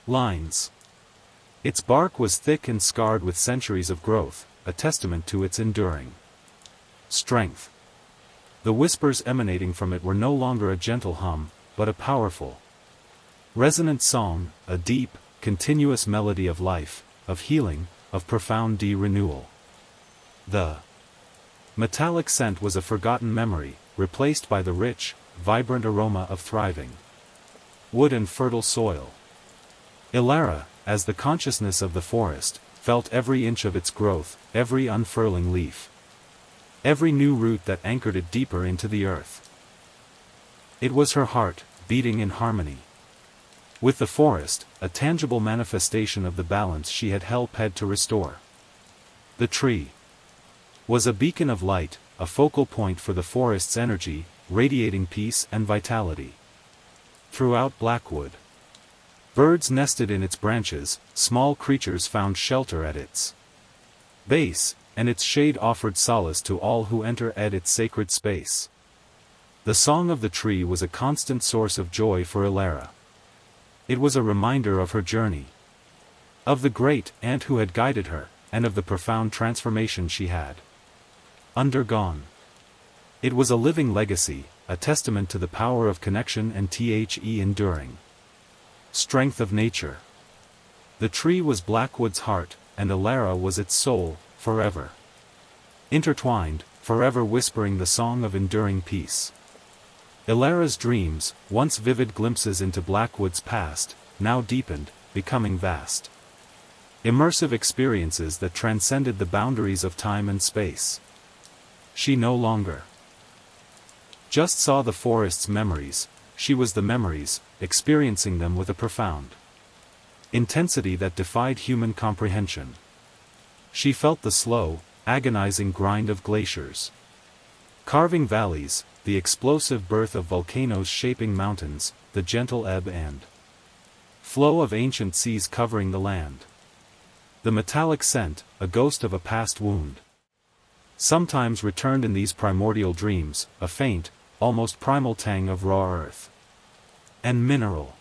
lines. Its bark was thick and scarred with centuries of growth, a testament to its enduring strength. The whispers emanating from it were no longer a gentle hum, but a powerful, resonant song, a deep, continuous melody of life, of healing, of profound renewal. The metallic scent was a forgotten memory, replaced by the rich, vibrant aroma of thriving wood and fertile soil. Ilara, as the consciousness of the forest, felt every inch of its growth, every unfurling leaf, every new root that anchored it deeper into the earth. It was her heart, beating in harmony with the forest, a tangible manifestation of the balance she had helped to restore. The tree was a beacon of light, a focal point for the forest's energy, radiating peace and vitality. Throughout Blackwood, birds nested in its branches, small creatures found shelter at its base, and its shade offered solace to all who enter its sacred space. The song of the tree was a constant source of joy for Elara. It was a reminder of her journey, of the great aunt who had guided her, and of the profound transformation she had undergone. It was a living legacy, a testament to the power of connection and enduring strength of nature. The tree was Blackwood's heart, and Elara was its soul, forever intertwined, forever whispering the song of enduring peace. Elara's dreams, once vivid glimpses into Blackwood's past, now deepened, becoming vast, immersive experiences that transcended the boundaries of time and space. She no longer just saw the forest's memories, she was the memories, experiencing them with a profound intensity that defied human comprehension. She felt the slow, agonizing grind of glaciers carving valleys, the explosive birth of volcanoes shaping mountains, the gentle ebb and flow of ancient seas covering the land. The metallic scent, a ghost of a past wound, sometimes returned in these primordial dreams, a faint, almost primal tang of raw earth and mineral.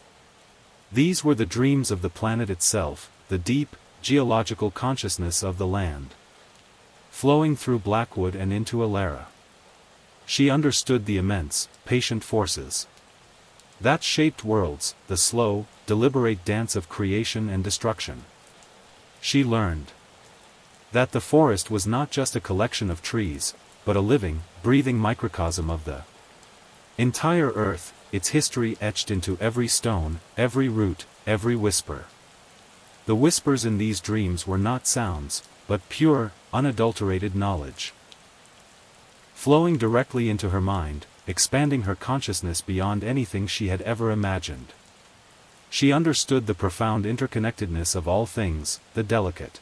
These were the dreams of the planet itself, the deep, geological consciousness of the land, flowing through Blackwood and into Elara. She understood the immense, patient forces that shaped worlds, the slow, deliberate dance of creation and destruction. She learned that the forest was not just a collection of trees, but a living, breathing microcosm of the entire earth, its history etched into every stone, every root, every whisper. The whispers in these dreams were not sounds, but pure, unadulterated knowledge, flowing directly into her mind, expanding her consciousness beyond anything she had ever imagined. She understood the profound interconnectedness of all things, the delicate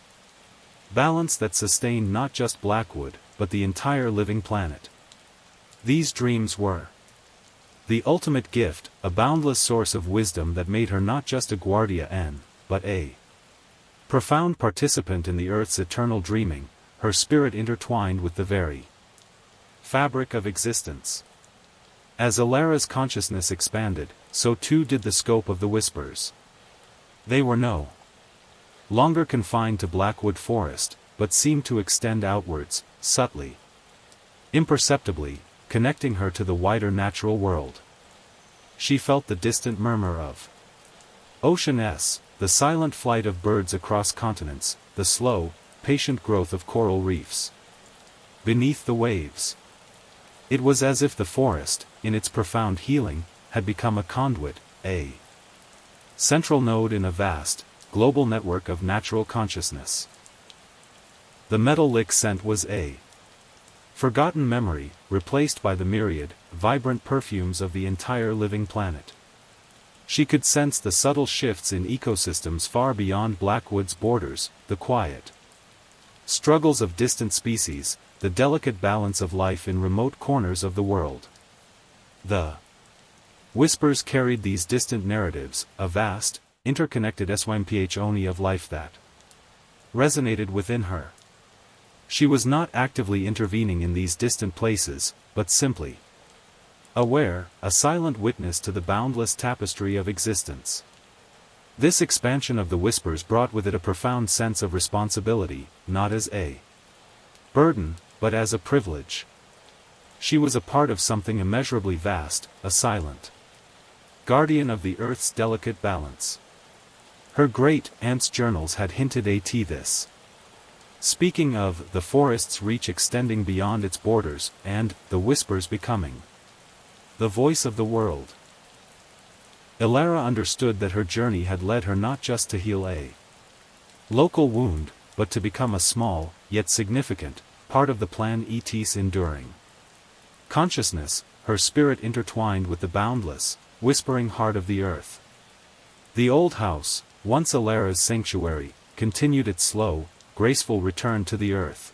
balance that sustained not just Blackwood, but the entire living planet. These dreams were the ultimate gift, a boundless source of wisdom that made her not just a guardian, but a profound participant in the Earth's eternal dreaming, her spirit intertwined with the very fabric of existence. As Elara's consciousness expanded, so too did the scope of the whispers. They were no longer confined to Blackwood Forest, but seemed to extend outwards, subtly, imperceptibly, connecting her to the wider natural world. She felt the distant murmur of oceans, the silent flight of birds across continents, the slow, patient growth of coral reefs beneath the waves. It was as if the forest, in its profound healing, had become a conduit, a central node in a vast, global network of natural consciousness. The metallic scent was a forgotten memory, replaced by the myriad, vibrant perfumes of the entire living planet. She could sense the subtle shifts in ecosystems far beyond Blackwood's borders, the quiet struggles of distant species, the delicate balance of life in remote corners of the world. The whispers carried these distant narratives, a vast, interconnected symphony of life that resonated within her. She was not actively intervening in these distant places, but simply aware, a silent witness to the boundless tapestry of existence. This expansion of the whispers brought with it a profound sense of responsibility, not as a burden, but as a privilege. She was a part of something immeasurably vast, a silent guardian of the Earth's delicate balance. Her great-aunt's journals had hinted at this. Speaking of the forest's reach extending beyond its borders, and the whispers becoming the voice of the world. Elara understood that her journey had led her not just to heal a local wound, but to become a small, yet significant, part of the plan ET's enduring consciousness, her spirit intertwined with the boundless, whispering heart of the earth. The old house, once Elara's sanctuary, continued its slow, graceful return to the earth.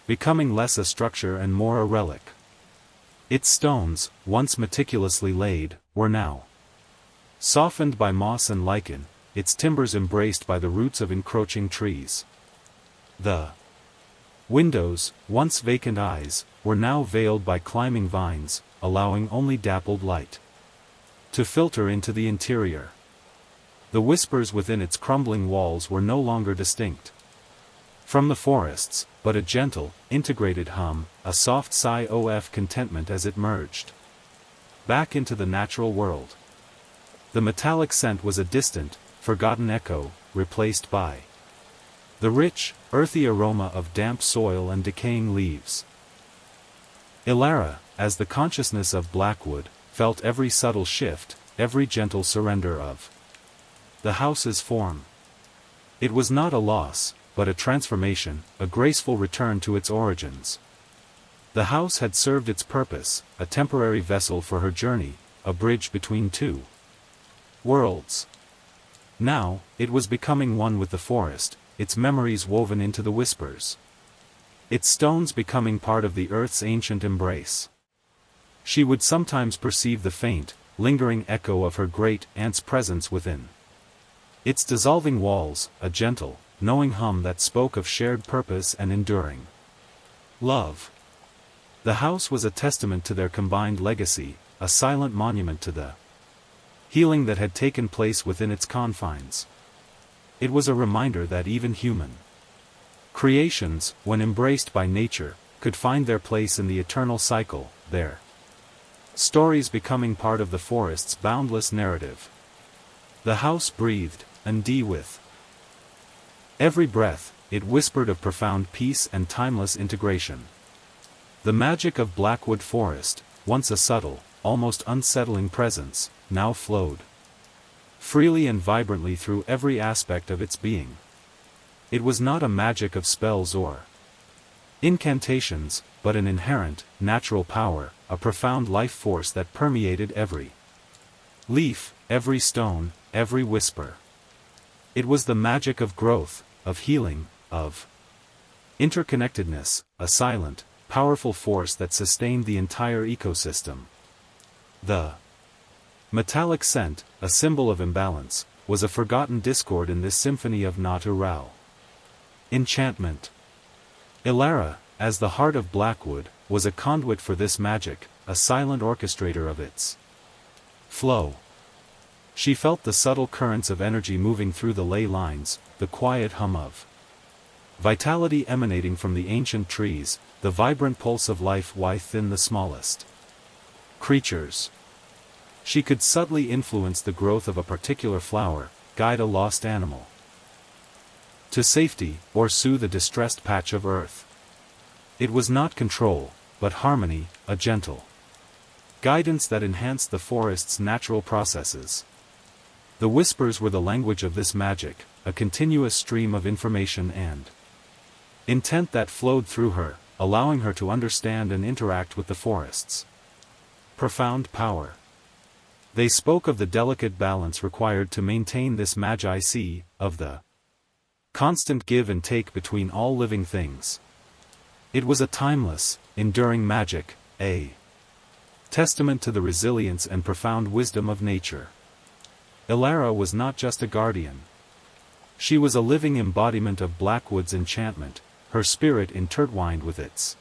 becoming less a structure and more a relic. Its stones, once meticulously laid, were now softened by moss and lichen, its timbers embraced by the roots of encroaching trees. The windows, once vacant eyes, were now veiled by climbing vines, allowing only dappled light to filter into the interior. The whispers within its crumbling walls were no longer distinct from the forests, but a gentle, integrated hum, a soft sigh of contentment as it merged back into the natural world. The metallic scent was a distant, forgotten echo, replaced by the rich, earthy aroma of damp soil and decaying leaves. Ilara, as the consciousness of Blackwood, felt every subtle shift, every gentle surrender of the house's form. It was not a loss, but a transformation, a graceful return to its origins. The house had served its purpose, a temporary vessel for her journey, a bridge between two worlds. Now, it was becoming one with the forest, its memories woven into the whispers. Its stones becoming part of the earth's ancient embrace. She would sometimes perceive the faint, lingering echo of her great aunt's presence within its dissolving walls, a gentle, knowing hum that spoke of shared purpose and enduring love. The house was a testament to their combined legacy, a silent monument to the healing that had taken place within its confines. It was a reminder that even human creations, when embraced by nature, could find their place in the eternal cycle, their stories becoming part of the forest's boundless narrative. The house breathed, and with every breath, it whispered of profound peace and timeless integration. The magic of Blackwood Forest, once a subtle, almost unsettling presence, now flowed freely and vibrantly through every aspect of its being. It was not a magic of spells or incantations, but an inherent, natural power, a profound life force that permeated every leaf, every stone, every whisper. It was the magic of growth, of healing, of interconnectedness, a silent, powerful force that sustained the entire ecosystem. The metallic scent, a symbol of imbalance, was a forgotten discord in this symphony of natural enchantment. Ilara, as the heart of Blackwood, was a conduit for this magic, a silent orchestrator of its flow. She felt the subtle currents of energy moving through the ley lines, the quiet hum of vitality emanating from the ancient trees, the vibrant pulse of life within the smallest creatures. She could subtly influence the growth of a particular flower, guide a lost animal to safety, or soothe a distressed patch of earth. It was not control, but harmony, a gentle guidance that enhanced the forest's natural processes. The whispers were the language of this magic, a continuous stream of information and intent that flowed through her, allowing her to understand and interact with the forest's profound power. They spoke of the delicate balance required to maintain this magi-sea, of the constant give and take between all living things. It was a timeless, enduring magic, a testament to the resilience and profound wisdom of nature. Ilara was not just a guardian. She was a living embodiment of Blackwood's enchantment, her spirit intertwined with its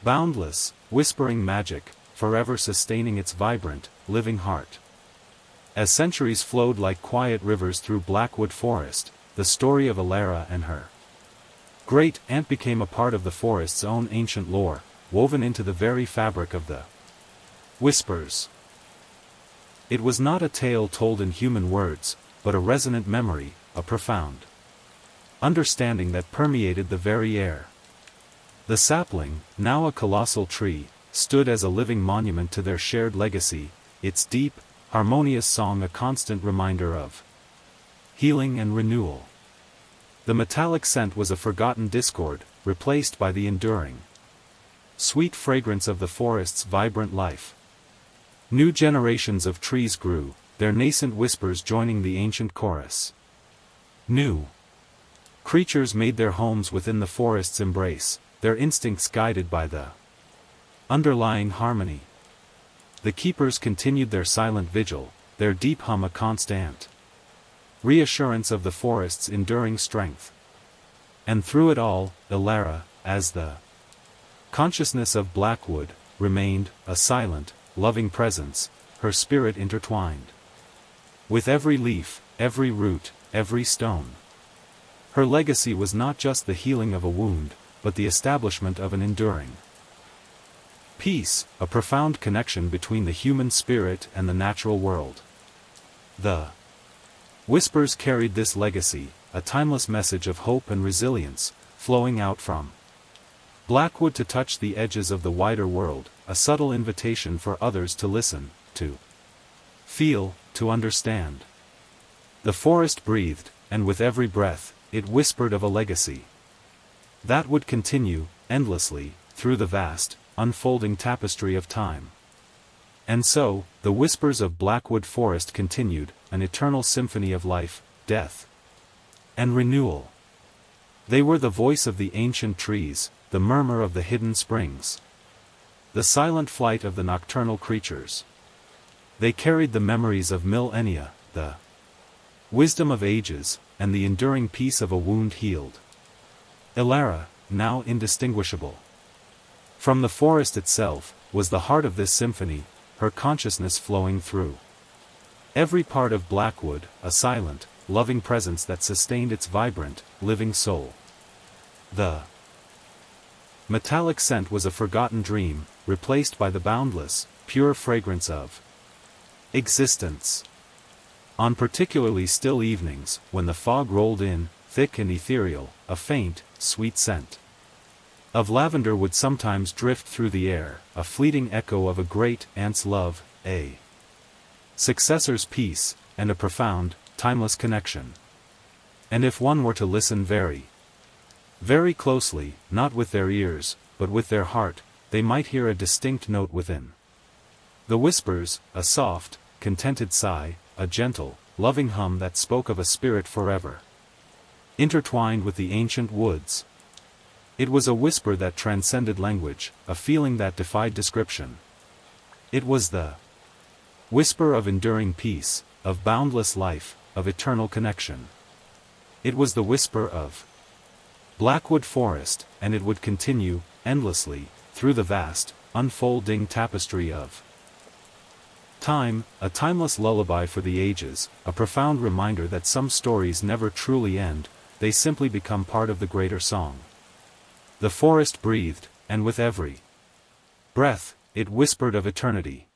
boundless, whispering magic, forever sustaining its vibrant, living heart. As centuries flowed like quiet rivers through Blackwood Forest, the story of Ilara and her great aunt became a part of the forest's own ancient lore, woven into the very fabric of the whispers. It was not a tale told in human words, but a resonant memory, a profound understanding that permeated the very air. The sapling, now a colossal tree, stood as a living monument to their shared legacy, its deep, harmonious song a constant reminder of healing and renewal. The metallic scent was a forgotten discord, replaced by the enduring sweet fragrance of the forest's vibrant life. New generations of trees grew, their nascent whispers joining the ancient chorus. New creatures made their homes within the forest's embrace, their instincts guided by the underlying harmony. The keepers continued their silent vigil, their deep hum a constant reassurance of the forest's enduring strength. And through it all, Ilara, as the consciousness of Blackwood, remained a silent, loving presence, her spirit intertwined with every leaf, every root, every stone. Her legacy was not just the healing of a wound, but the establishment of an enduring peace, a profound connection between the human spirit and the natural world. The whispers carried this legacy, a timeless message of hope and resilience, flowing out from Blackwood to touch the edges of the wider world, a subtle invitation for others to listen, to feel, to understand. The forest breathed, and with every breath, it whispered of a legacy that would continue, endlessly, through the vast, unfolding tapestry of time. And so, the whispers of Blackwood Forest continued, an eternal symphony of life, death, and renewal. They were the voice of the ancient trees, the murmur of the hidden springs, the silent flight of the nocturnal creatures. They carried the memories of millennia, the wisdom of ages, and the enduring peace of a wound healed. Ilara, now indistinguishable from the forest itself, was the heart of this symphony, her consciousness flowing through every part of Blackwood, a silent, loving presence that sustained its vibrant, living soul. The metallic scent was a forgotten dream, replaced by the boundless, pure fragrance of existence. On particularly still evenings, when the fog rolled in, thick and ethereal, a faint, sweet scent of lavender would sometimes drift through the air, a fleeting echo of a great aunt's love, a successor's peace, and a profound, timeless connection. And if one were to listen very, very closely, not with their ears, but with their heart, they might hear a distinct note within the whispers, a soft, contented sigh, a gentle, loving hum that spoke of a spirit forever intertwined with the ancient woods. It was a whisper that transcended language, a feeling that defied description. It was the whisper of enduring peace, of boundless life, of eternal connection. It was the whisper of Blackwood Forest, and it would continue, endlessly, through the vast, unfolding tapestry of time, a timeless lullaby for the ages, a profound reminder that some stories never truly end, they simply become part of the greater song. The forest breathed, and with every breath, it whispered of eternity.